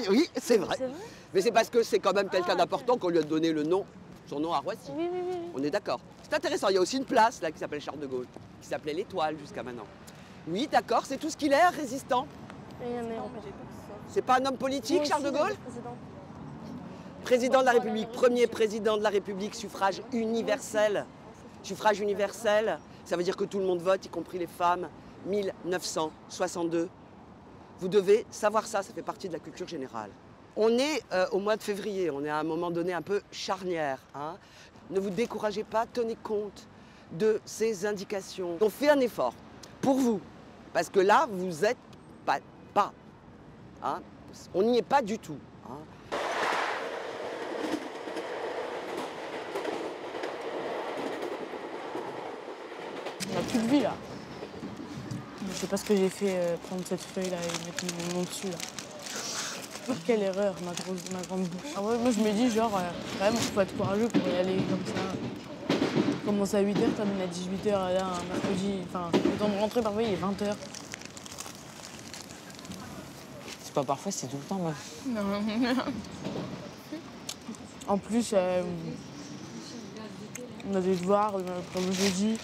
Oui, c'est vrai. C'est vrai? Mais c'est parce que c'est quand même quelqu'un d'important qu'on lui a donné le nom, son nom à Roissy. Oui. On est d'accord. C'est intéressant. Il y a aussi une place là qui s'appelle Charles de Gaulle, qui s'appelait l'Étoile jusqu'à maintenant. Oui, d'accord, c'est tout ce qu'il est, un résistant. Et un aéroport. C'est pas un homme politique, Moi Charles de aussi, Gaulle? Président de la République, premier président de la République, suffrage universel. Suffrage universel, ça veut dire que tout le monde vote, y compris les femmes. 1962. Vous devez savoir ça, ça fait partie de la culture générale. On est au mois de février, on est à un moment donné un peu charnière. Hein. Ne vous découragez pas, tenez compte de ces indications. On fait un effort pour vous, parce que là, vous n'êtes pas. Hein. On n'y est pas du tout. Hein. On n'a plus de vie là. Je sais pas ce que j'ai fait prendre cette feuille là et mettre mon nom dessus là. Quelle erreur, ma grande bouche. Ah ouais, moi je me dis genre, quand même, faut être courageux pour y aller comme ça. Commence à 8h, termine à 18h, là, un mercredi. Enfin, le temps de rentrer, parfois il est 20h. C'est pas parfois, c'est tout le temps, meuf. Non. En plus, on a des devoirs pour le jeudi.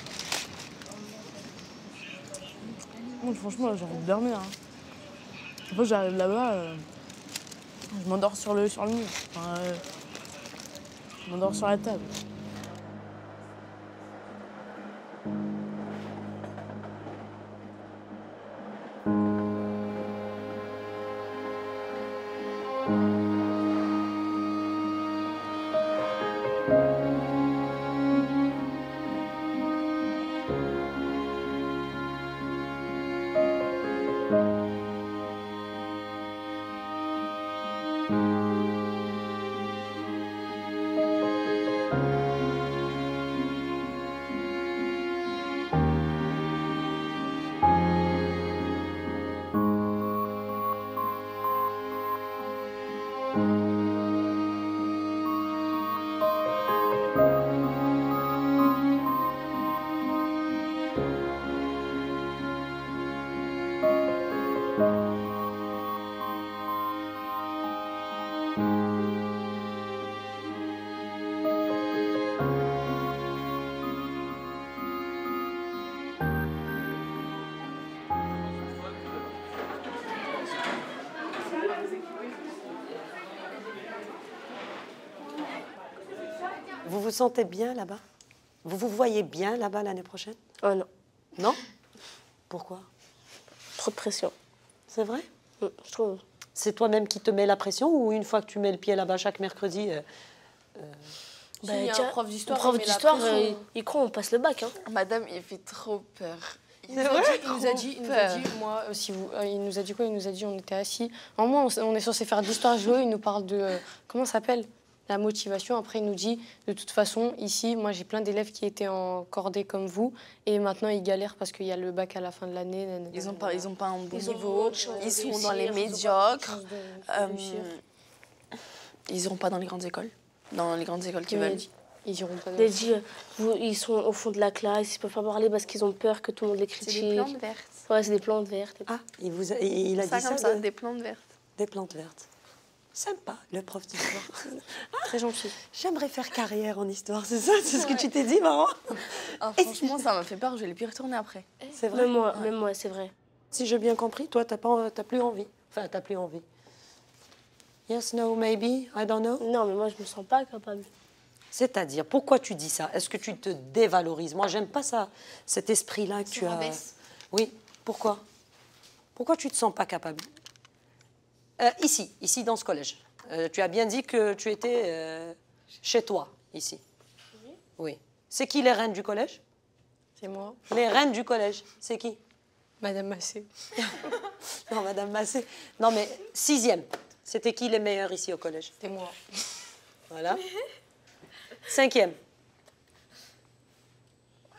Moi, franchement, j'ai envie de dormir. Hein. Après, j'arrive là-bas, je m'endors sur le mur. Enfin, je m'endors sur la table. Vous vous sentez bien là-bas? Vous vous voyez bien là-bas l'année prochaine? Oh non. Non? Pourquoi? Trop de pression. C'est vrai? Je trouve. C'est toi-même qui te mets la pression ou une fois que tu mets le pied là-bas chaque mercredi Bah, Il y a tiens, un prof d'histoire, prof il met la d'histoire, pression. il croit on passe le bac. Hein. Madame, il fait trop peur. Il nous a dit, moi, si vous, il nous a dit quoi? Il nous a dit, on était assis. En moins, on est censé faire de l'histoire géo. Il nous parle de, comment ça s'appelle? La motivation. Après, il nous dit, de toute façon, ici, moi, j'ai plein d'élèves qui étaient en cordée comme vous. Et maintenant, ils galèrent parce qu'il y a le bac à la fin de l'année. Ils n'ont pas un bon Ils ont niveau. autre chose Ils de sont réussir, dans les ils ont médiocres. pas de réussir. Ils n'iront pas dans les grandes écoles. Dans les grandes écoles qu'ils veulent. Ils iront pas. Il a dit, ils sont au fond de la classe, ils peuvent pas parler parce qu'ils ont peur que tout le monde les critique. C'est des plantes vertes. Ouais, c'est des plantes vertes. Ah, il a dit ça comme ça, des plantes vertes. Des plantes vertes. Sympa, le prof d'histoire. Très gentil. J'aimerais faire carrière en histoire, c'est ça? C'est ce que tu t'es dit, maman? Ah, franchement, ça m'a fait peur, je vais plus y retourner après. C'est vrai? Même moi, c'est vrai. Si j'ai bien compris, toi, t'as plus envie. Enfin, t'as plus envie. Yes, no, maybe, I don't know. Non, mais moi, je me sens pas capable. C'est-à-dire, pourquoi tu dis ça? Est-ce que tu te dévalorises? Moi, j'aime pas ça, cet esprit-là que tu as. Oui, pourquoi? Pourquoi tu te sens pas capable? Ici, dans ce collège. Tu as bien dit que tu étais chez toi, ici. Oui. C'est qui les reines du collège? C'est moi. Les reines du collège, c'est qui? Madame Massé. Non, Madame Massé. Non, mais 6e. C'était qui les meilleurs ici au collège? C'était moi. Voilà. 5e.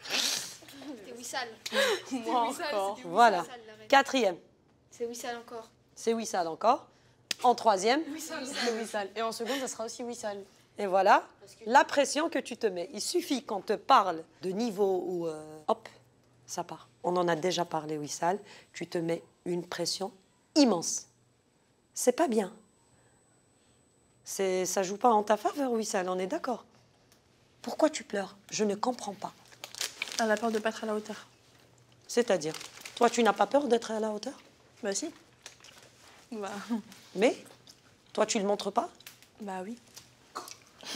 C'était Wissal. Moi encore. Voilà. 4e. C'est Wissal encore. C'est Wissal encore. En 3e. C'est Wissal. Et en seconde, ça sera aussi Wissal. Et voilà la pression que tu te mets. Il suffit qu'on te parle de niveau où, hop, ça part. On en a déjà parlé, Wissal. Tu te mets une pression immense. C'est pas bien. Ça joue pas en ta faveur, Wissal, on est d'accord. Pourquoi tu pleures? Je ne comprends pas. Elle a peur de ne pas être à la hauteur. C'est-à-dire, toi, tu n'as pas peur d'être à la hauteur? Bah si. Bah. Mais, toi, tu ne le montres pas? Bah oui.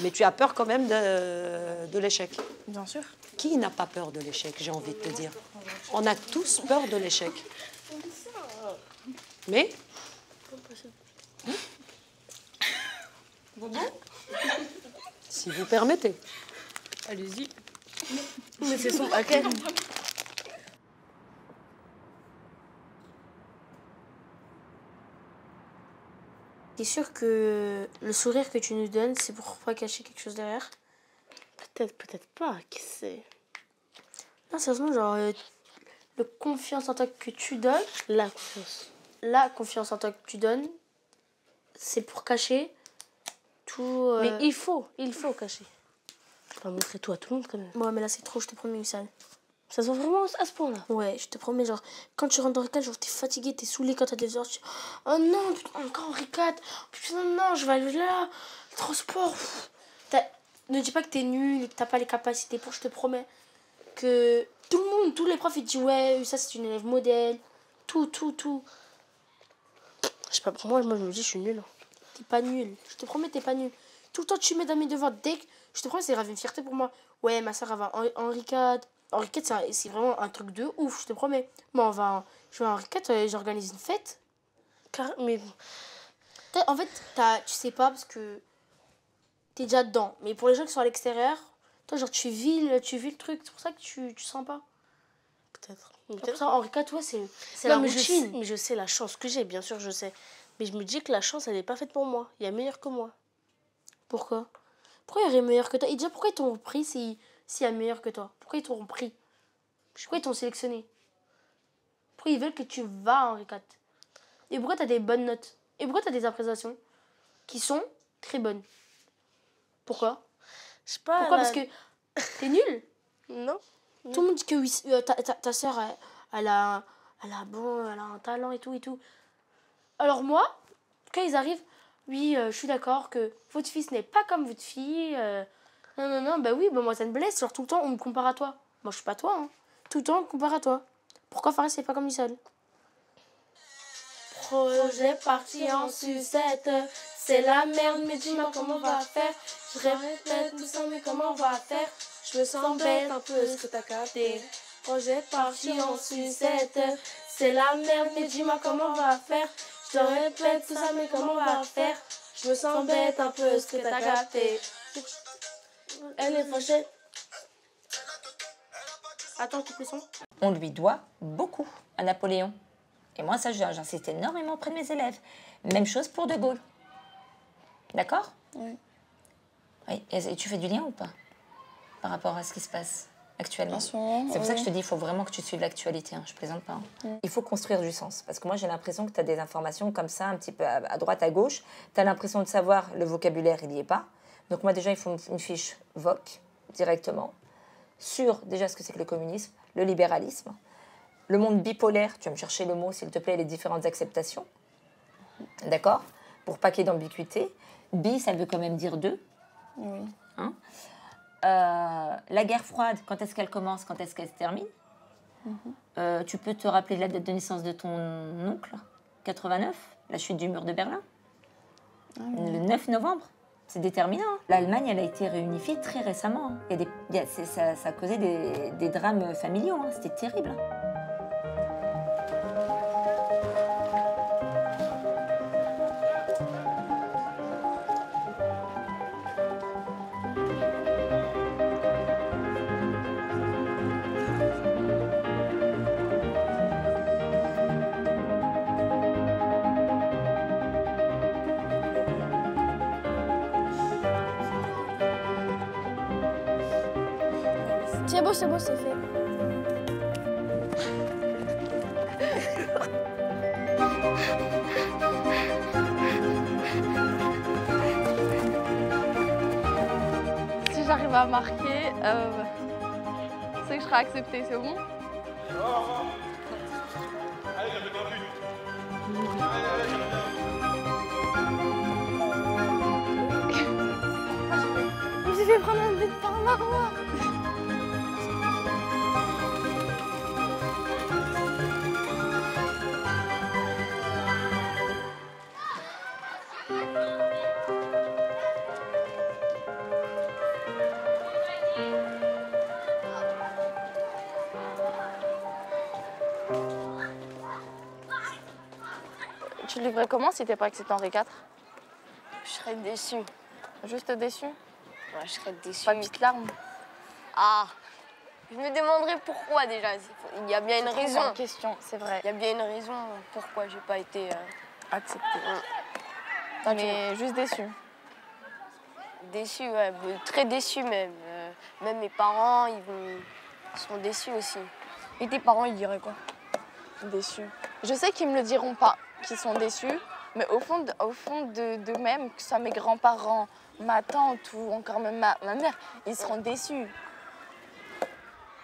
Mais tu as peur quand même de l'échec. Bien sûr. Qui n'a pas peur de l'échec, j'ai envie de te dire? On a tous peur de l'échec. Mais... Si vous permettez. Allez-y. Mais c'est son paquet. T'es sûr que le sourire que tu nous donnes, c'est pour pas cacher quelque chose derrière? Peut-être pas, qui sait? Non, sérieusement, genre, le confiance en toi que tu donnes, la confiance en toi que tu donnes, c'est pour cacher tout. Mais il faut cacher. Je vais pas montrer tout à tout le monde quand même. Ouais, mais là c'est trop, je te promets, Wissal. Ça se voit vraiment à ce point-là? Ouais, je te promets, genre, quand tu rentres dans le cadre, genre, t'es fatigué, t'es saoulé quand t'as des heures. Oh non, putain, encore Henri IV. Putain, non, je vais aller là. Le transport. Ne dis pas que t'es nul et que t'as pas les capacités pour, je te promets. Que tout le monde, tous les profs, ils disent, ouais, ça c'est une élève modèle. Tout. Je sais pas, pour moi, je me dis, je suis nulle. T'es pas nul. Je te promets, t'es pas nul. Tout le temps, tu mets dans mes devoirs. Dès que. Je te promets, c'est grave une fierté pour moi. Ouais, ma soeur, elle va Henri IV. Henri IV, c'est vraiment un truc de ouf, je te promets. Moi, je vais à Henri IV, j'organise une fête. Mais. En fait, tu sais pas parce que. T'es déjà dedans. Mais pour les gens qui sont à l'extérieur, toi, genre, tu vis le truc. C'est pour ça que tu sens pas. Peut-être. Pour ça, Henri IV, ouais, c'est la routine. Mais je sais la chance que j'ai, bien sûr, je sais. Mais je me dis que la chance, elle n'est pas faite pour moi. Il y a meilleur que moi. Pourquoi? Pourquoi il y aurait meilleur que toi? Et déjà, pourquoi ils t'ont pris s'il y a meilleur que toi? Pourquoi ils t'auront pris? Pourquoi ils t'ont sélectionné? Pourquoi ils veulent que tu vas à Henri IV? Et pourquoi tu as des bonnes notes? Et pourquoi tu as des appréciations qui sont très bonnes? Pourquoi? Je sais pas. Pourquoi? Parce que t'es nul? Non. Tout le monde dit que oui, ta soeur, elle a un talent et tout. Alors moi, quand ils arrivent, oui, je suis d'accord que votre fils n'est pas comme votre fille. Non, bah oui, bah moi ça me blesse. Genre tout le temps, on me compare à toi. Moi je suis pas toi, hein. Tout le temps, on me compare à toi. Pourquoi Fares, c'est pas comme Wissal? Projet parti en sucette, C'est la merde, mais dis-moi comment on va faire. Je répète tout ça, mais comment on va faire? Je me sens bête un peu, ce que t'as capté. Projet parti en sucette. C'est la merde, mais dis-moi comment on va faire. Je te répète tout ça, mais comment on va faire? Je me sens bête un peu, ce que t'as capté. Elle est fâchée. Attends, tu fais son. On lui doit beaucoup à Napoléon. Et moi, ça, j'insiste énormément auprès de mes élèves. Même chose pour De Gaulle. D'accord? Oui. Oui. Et tu fais du lien ou pas? Par rapport à ce qui se passe actuellement? C'est pour ça que je te dis, il faut vraiment que tu suives l'actualité. Hein. Je plaisante pas. Hein. Il faut construire du sens. Parce que moi, j'ai l'impression que tu as des informations comme ça, un petit peu à droite, à gauche. Tu as l'impression de savoir le vocabulaire, il n'y est pas. Donc moi, déjà, il faut une fiche VOC, directement, sur déjà ce que c'est que le communisme, le libéralisme, le monde bipolaire, tu vas me chercher le mot, s'il te plaît, les différentes acceptations. D'accord? Pour pas qu'il y ait d'ambiguïté. Bi, ça veut quand même dire deux. Oui. Hein? La guerre froide, quand est-ce qu'elle commence, quand est-ce qu'elle se termine? Tu peux te rappeler de la date de naissance de ton oncle, 89, la chute du mur de Berlin, le 9 novembre. C'est déterminant. L'Allemagne, elle a été réunifiée très récemment. Ça a causé des drames familiaux. Hein. C'était terrible. C'est beau, c'est fait. Si j'arrive à marquer, c'est que je serai acceptée, c'est bon? Je me suis fait prendre un but par là, moi. Tu le livrais comment si t'es pas accepté Henri IV? Je serais déçue. Juste déçue? Ouais, je serais déçue. Pas de petites larmes? Ah, je me demanderais pourquoi déjà. Il y a bien une raison. C'est une question, c'est vrai. Il y a bien une raison pourquoi j'ai pas été acceptée. Mais juste déçue. Déçue, ouais, très déçue même. Même mes parents, ils sont déçus aussi. Et tes parents, ils diraient quoi? Déçus. Je sais qu'ils me le diront pas, qu'ils sont déçus, mais au fond d'eux-mêmes, que ce soit mes grands-parents, ma tante ou encore même ma mère, ils seront déçus.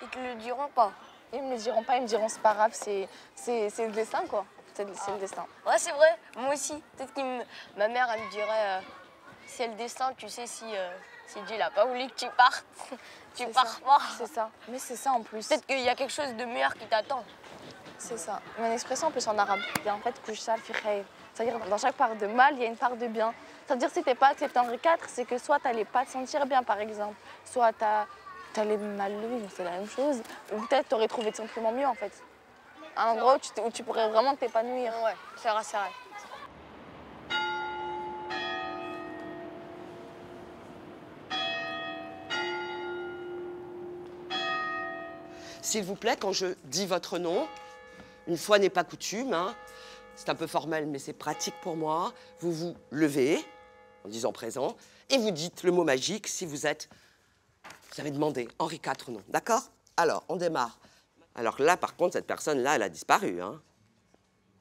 Ils te le diront pas? Ils me le diront pas, ils me diront c'est pas grave, c'est le destin quoi. C'est le destin. Ouais, c'est vrai, moi aussi. Peut-être que ma mère, elle me dirait c'est le destin, tu sais, si Dieu n'a pas voulu que tu partes, tu pars pas. C'est ça, mais c'est ça en plus. Peut-être qu'il y a quelque chose de meilleur qui t'attend. C'est ça. Il y a une expression en plus en arabe. Il y a en fait kushal fi khayr. C'est-à-dire dans chaque part de mal, il y a une part de bien. C'est-à-dire si t'es pas accepté Henri IV, c'est que soit t'allais pas te sentir bien par exemple, soit t'allais mal le vivre, c'est la même chose. Ou peut-être t'aurais trouvé simplement mieux en fait. Un endroit où tu pourrais vraiment t'épanouir. Ouais, c'est vrai, c'est vrai. S'il vous plaît, quand je dis votre nom, une fois n'est pas coutume, hein, c'est un peu formel mais c'est pratique pour moi, vous vous levez en disant présent et vous dites le mot magique si vous avez demandé Henri IV ou non, d'accord? Alors, on démarre. Alors là, par contre, cette personne-là, elle a disparu. Hein.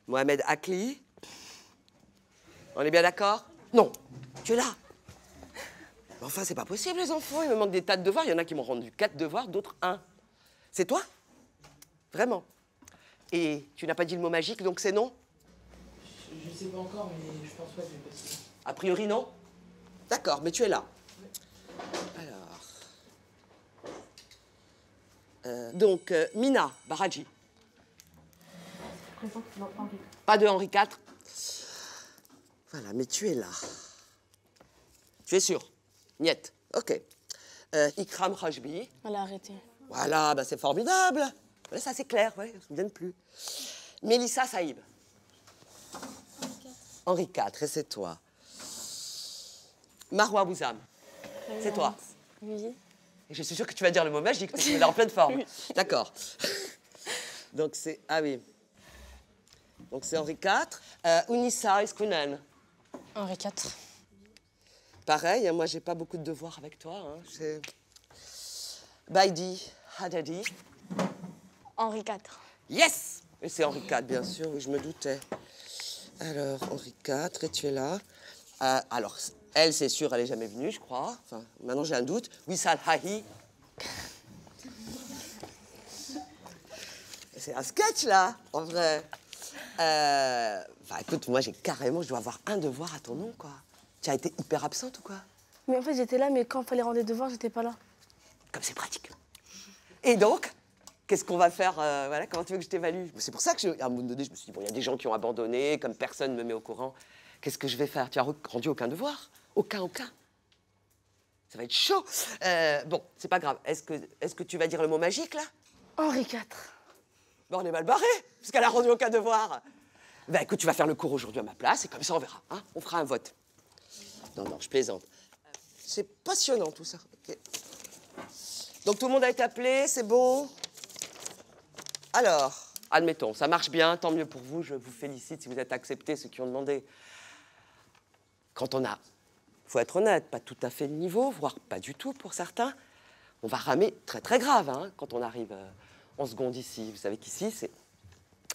Mohamed Akli. On est bien d'accord? Non, tu es là. Mais enfin, c'est pas possible, les enfants. Il me manque des tas de devoirs. Il y en a qui m'ont rendu 4 devoirs, d'autres 1. C'est toi? Vraiment? Et tu n'as pas dit le mot magique, donc c'est non? Je sais pas encore, mais je pense pas que je vais passer. A priori, non? D'accord, mais tu es là. Alors... donc, Mina Baradji. Pas de Henri IV. Voilà, mais tu es là. Tu es sûr? Niet. Ok. Ikram Rajbi. Elle a arrêté. Voilà, bah c'est formidable. Voilà, ça c'est clair, ouais, je ne me souviens plus. Mélissa Saïb. Henri IV, et c'est toi. Marwa Bouzam, c'est toi. Oui. Et je suis sûre que tu vas dire le mot magique, parce que tu es en pleine forme. Oui. D'accord. Donc c'est... Ah oui. Donc c'est Henri IV. Unissa Iskounen. Henri IV. Pareil, moi j'ai pas beaucoup de devoirs avec toi. Hein. Baidi Haddadi. Henri IV. Yes! Et c'est Henri IV, bien sûr, oui, je me doutais. Alors, Henri IV, et tu es là. Alors, elle, c'est sûr, elle n'est jamais venue, je crois. Enfin, maintenant, j'ai un doute. Wissal Hahi. C'est un sketch, là, en vrai. Enfin, écoute, moi, je dois avoir un devoir à ton nom, quoi. Tu as été hyper absente ou quoi? Mais en fait, j'étais là, mais quand il fallait rendre des devoirs, j'étais pas là. Comme c'est pratique. Et donc, qu'est-ce qu'on va faire? Voilà, comment tu veux que je t'évalue? C'est pour ça que, à un moment donné, je me suis dit, bon, il y a des gens qui ont abandonné, comme personne ne me met au courant. Qu'est-ce que je vais faire? Tu as rendu aucun devoir? Aucun. Ça va être chaud. Bon, c'est pas grave. Est-ce que tu vas dire le mot magique, là? Henri IV. Bon, on est mal barré, puisqu'elle a rendu aucun devoir. Ben, écoute, tu vas faire le cours aujourd'hui à ma place, et comme ça, on verra. Hein, on fera un vote. Non, je plaisante. C'est passionnant, tout ça. Okay. Donc, tout le monde a été appelé, c'est bon? Alors, admettons, ça marche bien, tant mieux pour vous, je vous félicite si vous êtes acceptés, ceux qui ont demandé. Quand on a, faut être honnête, pas tout à fait le niveau, voire pas du tout pour certains, on va ramer très très grave hein, quand on arrive en seconde ici. Vous savez qu'ici, c'est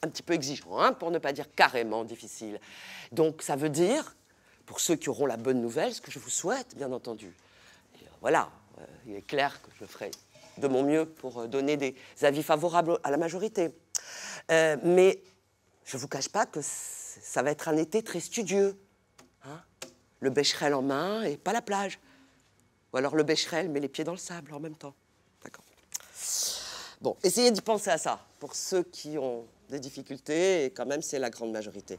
un petit peu exigeant, hein, pour ne pas dire carrément difficile. Donc ça veut dire, pour ceux qui auront la bonne nouvelle, ce que je vous souhaite, bien entendu. Et, voilà, il est clair que je ferai de mon mieux pour donner des avis favorables à la majorité. Mais je ne vous cache pas que ça va être un été très studieux. Hein, le bécherel en main et pas la plage. Ou alors le bécherel met les pieds dans le sable en même temps. D'accord. Bon, essayez d'y penser à ça. Pour ceux qui ont des difficultés, et quand même, c'est la grande majorité.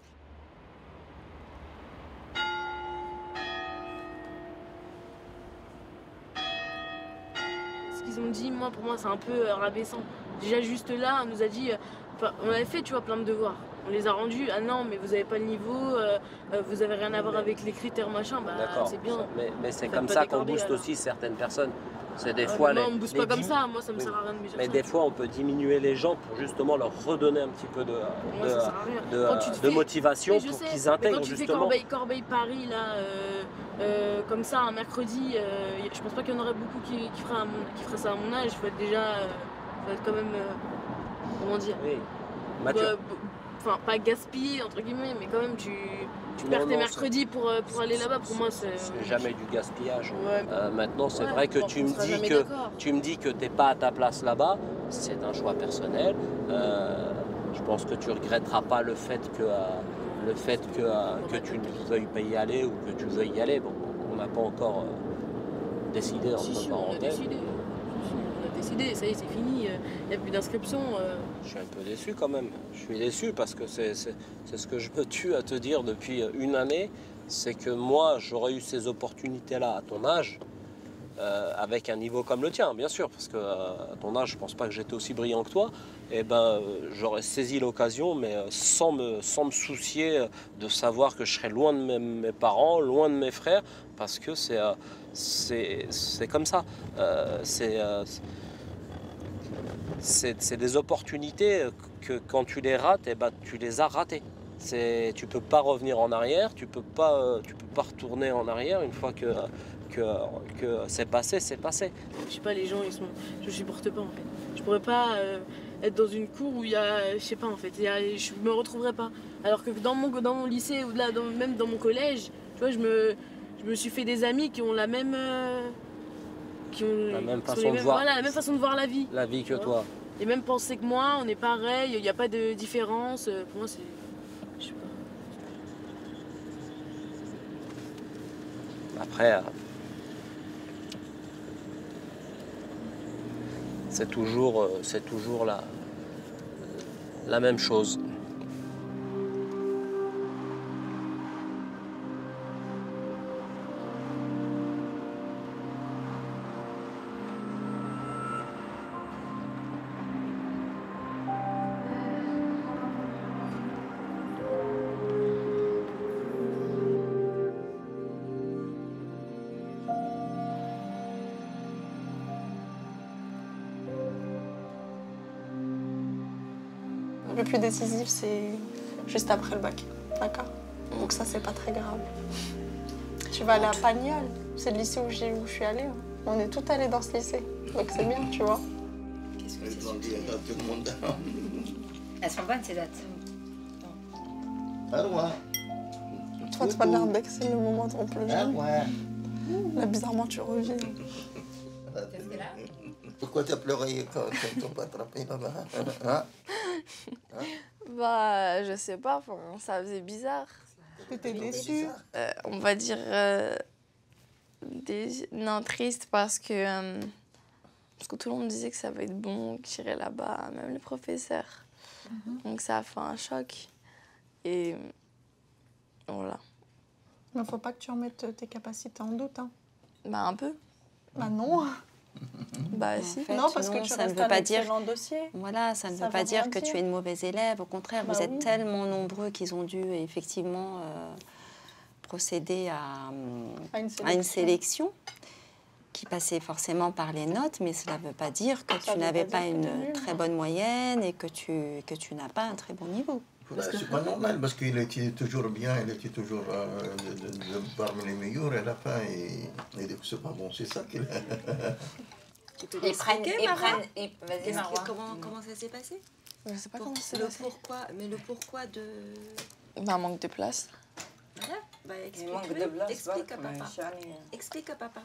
Ce qu'ils ont dit, moi, pour moi, c'est un peu rabaissant. Déjà, juste là, on nous a dit... on avait fait, tu vois, plein de devoirs. On les a rendus. Ah non, mais vous n'avez pas le niveau, vous n'avez rien à voir avec les critères, machin. Bah, c'est bien. Mais c'est comme ça qu'on booste aussi certaines personnes. C'est des fois... Non, on ne booste pas comme ça. Moi, ça me sert à rien de me dire mais ça. des fois, on peut diminuer les gens pour justement leur redonner un petit peu de motivation pour qu'ils intègrent quand tu justement. Fais Corbeil-Paris, là, comme ça, un mercredi, je pense pas qu'il y en aurait beaucoup qui feraient ça à mon âge. Il faut être déjà... faut être quand même... comment dire? Oui. Mature. Enfin, pas gaspiller, entre guillemets, mais quand même, tu perds tes mercredis pour aller là-bas. Pour moi, c'est jamais du gaspillage. Ouais. Maintenant, c'est vrai que tu me dis que t'es pas à ta place là-bas. C'est un choix personnel. Je pense que tu regretteras pas le fait que tu ne veuilles pas y aller ou que tu veuilles y aller. Bon, on n'a pas encore décidé entre parenthèses. Ça y est, c'est fini, il n'y a plus d'inscription. Je suis un peu déçu quand même. Je suis déçu parce que c'est ce que je me tue à te dire depuis une année, c'est que moi, j'aurais eu ces opportunités-là à ton âge, avec un niveau comme le tien, bien sûr, parce qu'à ton âge, je ne pense pas que j'étais aussi brillant que toi, et ben, j'aurais saisi l'occasion, mais sans me soucier de savoir que je serais loin de mes parents, loin de mes frères, parce que c'est comme ça. C'est des opportunités que quand tu les rates, eh ben, tu les as ratées. Tu peux pas revenir en arrière, tu peux pas retourner en arrière une fois que c'est passé, c'est passé. Je sais pas, les gens, je supporte pas en fait. Je pourrais pas être dans une cour où il y a, je sais pas en fait, je me retrouverais pas. Alors que dans mon lycée ou là, même dans mon collège, tu vois, je me suis fait des amis qui ont la même la même façon de voir. Voilà, la même façon de voir la vie. La vie que toi. Les mêmes pensées que moi, on est pareil, il n'y a pas de différence. Pour moi, c'est... Je sais pas. Après, c'est toujours la même chose. Le plus décisif, c'est juste après le bac. D'accord? Donc ça, c'est pas très grave. Tu vas aller à Pagnol. C'est le lycée où je suis allée. On est toutes allées dans ce lycée. Donc c'est bien, tu vois. Qu'est-ce que c'est? Tout le monde. Elles sont bonnes, ces dates. Ah ouais. Toi, tu vas l'air dès que c'est le moment de rompre le Ah jeûne. ouais. Là, bizarrement, tu reviens. Pourquoi t'as pleuré quand ils t'ont pas attrapé là-bas? Hein? Bah, je sais pas, ça faisait bizarre. T'étais déçue? On va dire... Non, triste parce que tout le monde disait que ça va être bon, que j'irais là-bas, même les professeurs. Donc ça a fait un choc. Et voilà. Mais faut pas que tu remettes tes capacités en doute. Hein. Bah un peu. Bah non. Bah si. En fait, non, parce que tu ça ne restes veut un pas dire. excellent dossier. Voilà, ça ne Ça veut pas veut dire rien que dire. tu es une mauvaise élève. Au contraire, Bah vous êtes oui. tellement nombreux qu'ils ont dû effectivement procéder à une sélection qui passait forcément par les notes, mais cela ne veut pas dire que tu n'avais pas une très bonne moyenne et que tu n'as pas un très bon niveau. C'est pas normal parce qu'il était toujours bien, il était toujours parmi les meilleurs et à la fin, il dit que c'est pas bon, c'est ça qu'il Ils prennent. Vas-y, Marwa. Comment ça s'est passé? Je sais pas comment c'est le passé. pourquoi, mais le pourquoi de... Bah, un manque de place. Voilà, bah, manque de place, explique à ouais. papa. Explique à papa.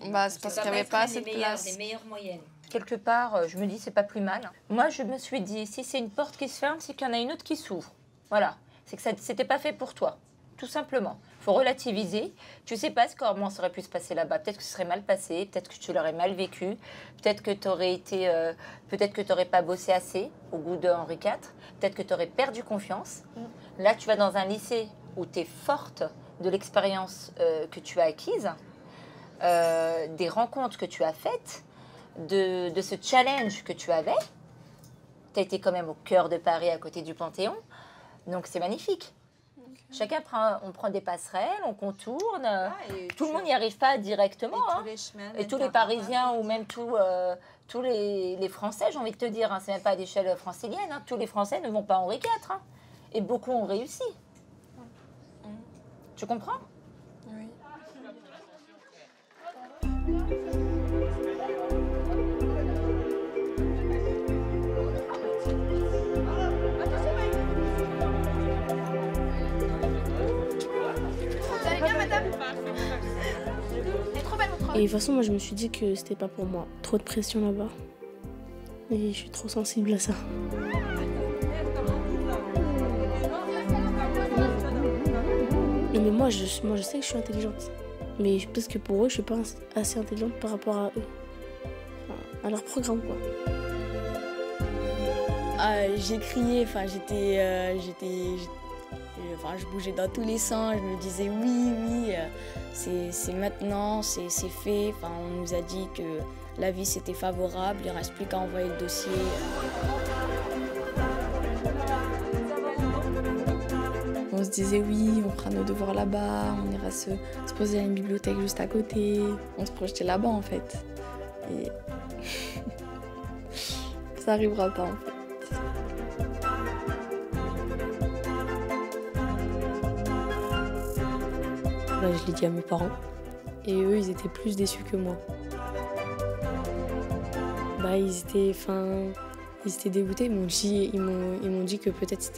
Bah, c'est parce qu'il n'y avait pas assez de des place. meilleures moyennes. Quelque part, je me dis, c'est pas plus mal. Moi, je me suis dit, si c'est une porte qui se ferme, c'est qu'il y en a une autre qui s'ouvre. Voilà. C'est que ça c'était pas fait pour toi. Tout simplement. Faut relativiser. Tu sais pas comment ça aurait pu se passer là-bas. Peut-être que ce serait mal passé, peut-être que tu l'aurais mal vécu, peut-être que tu aurais été, peut-être que tu n'aurais pas bossé assez au goût de Henri IV, peut-être que tu aurais perdu confiance. Là, tu vas dans un lycée où tu es forte de l'expérience que tu as acquise, des rencontres que tu as faites, de ce challenge que tu avais. Tu as été quand même au cœur de Paris, à côté du Panthéon. Donc, c'est magnifique. Chacun on prend des passerelles, on contourne. Tout le monde n'y arrive pas directement. Et tous les Parisiens ou même tous les Français, j'ai envie de te dire, hein, c'est même pas à l'échelle francilienne, hein, tous les Français ne vont pas à Henri IV. Hein, et beaucoup ont réussi. Tu comprends? Oui. Et de toute façon, moi, je me suis dit que c'était pas pour moi. Trop de pression là-bas. Et je suis trop sensible à ça. Mais moi, je sais que je suis intelligente. Mais parce que pour eux, je suis pas assez intelligente par rapport à eux. Enfin, à leur programme, quoi. J'ai crié, je bougeais dans tous les sens, je me disais oui, c'est maintenant, c'est fait. Enfin, on nous a dit que l'avis c'était favorable, il ne reste plus qu'à envoyer le dossier. On se disait oui, on fera nos devoirs là-bas, on ira se poser à une bibliothèque juste à côté. On se projetait là-bas en fait. Et ça n'arrivera pas en fait. Je l'ai dit à mes parents. Et eux, ils étaient plus déçus que moi. Ils étaient dégoûtés. Ils m'ont dit que peut-être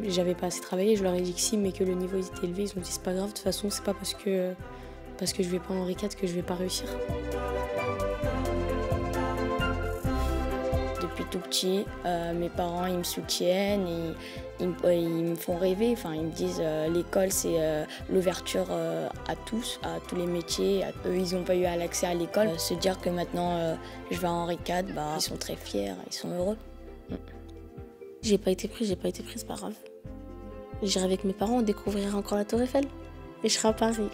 j'avais pas assez travaillé. Je leur ai dit que si, mais que le niveau était élevé. Ils ont dit c'est pas grave, de toute façon, c'est pas parce que je vais pas en Henri IV que je vais pas réussir. Depuis tout petit, mes parents ils me soutiennent, ils me font rêver. Enfin, ils me disent l'école c'est l'ouverture à tous les métiers. Eux ils n'ont pas eu l'accès à l'école. Se dire que maintenant je vais à Henri IV, ils sont très fiers, ils sont heureux. J'ai pas été prise, c'est pas grave. J'irai avec mes parents, on découvrirait encore la Tour Eiffel et je serai à Paris.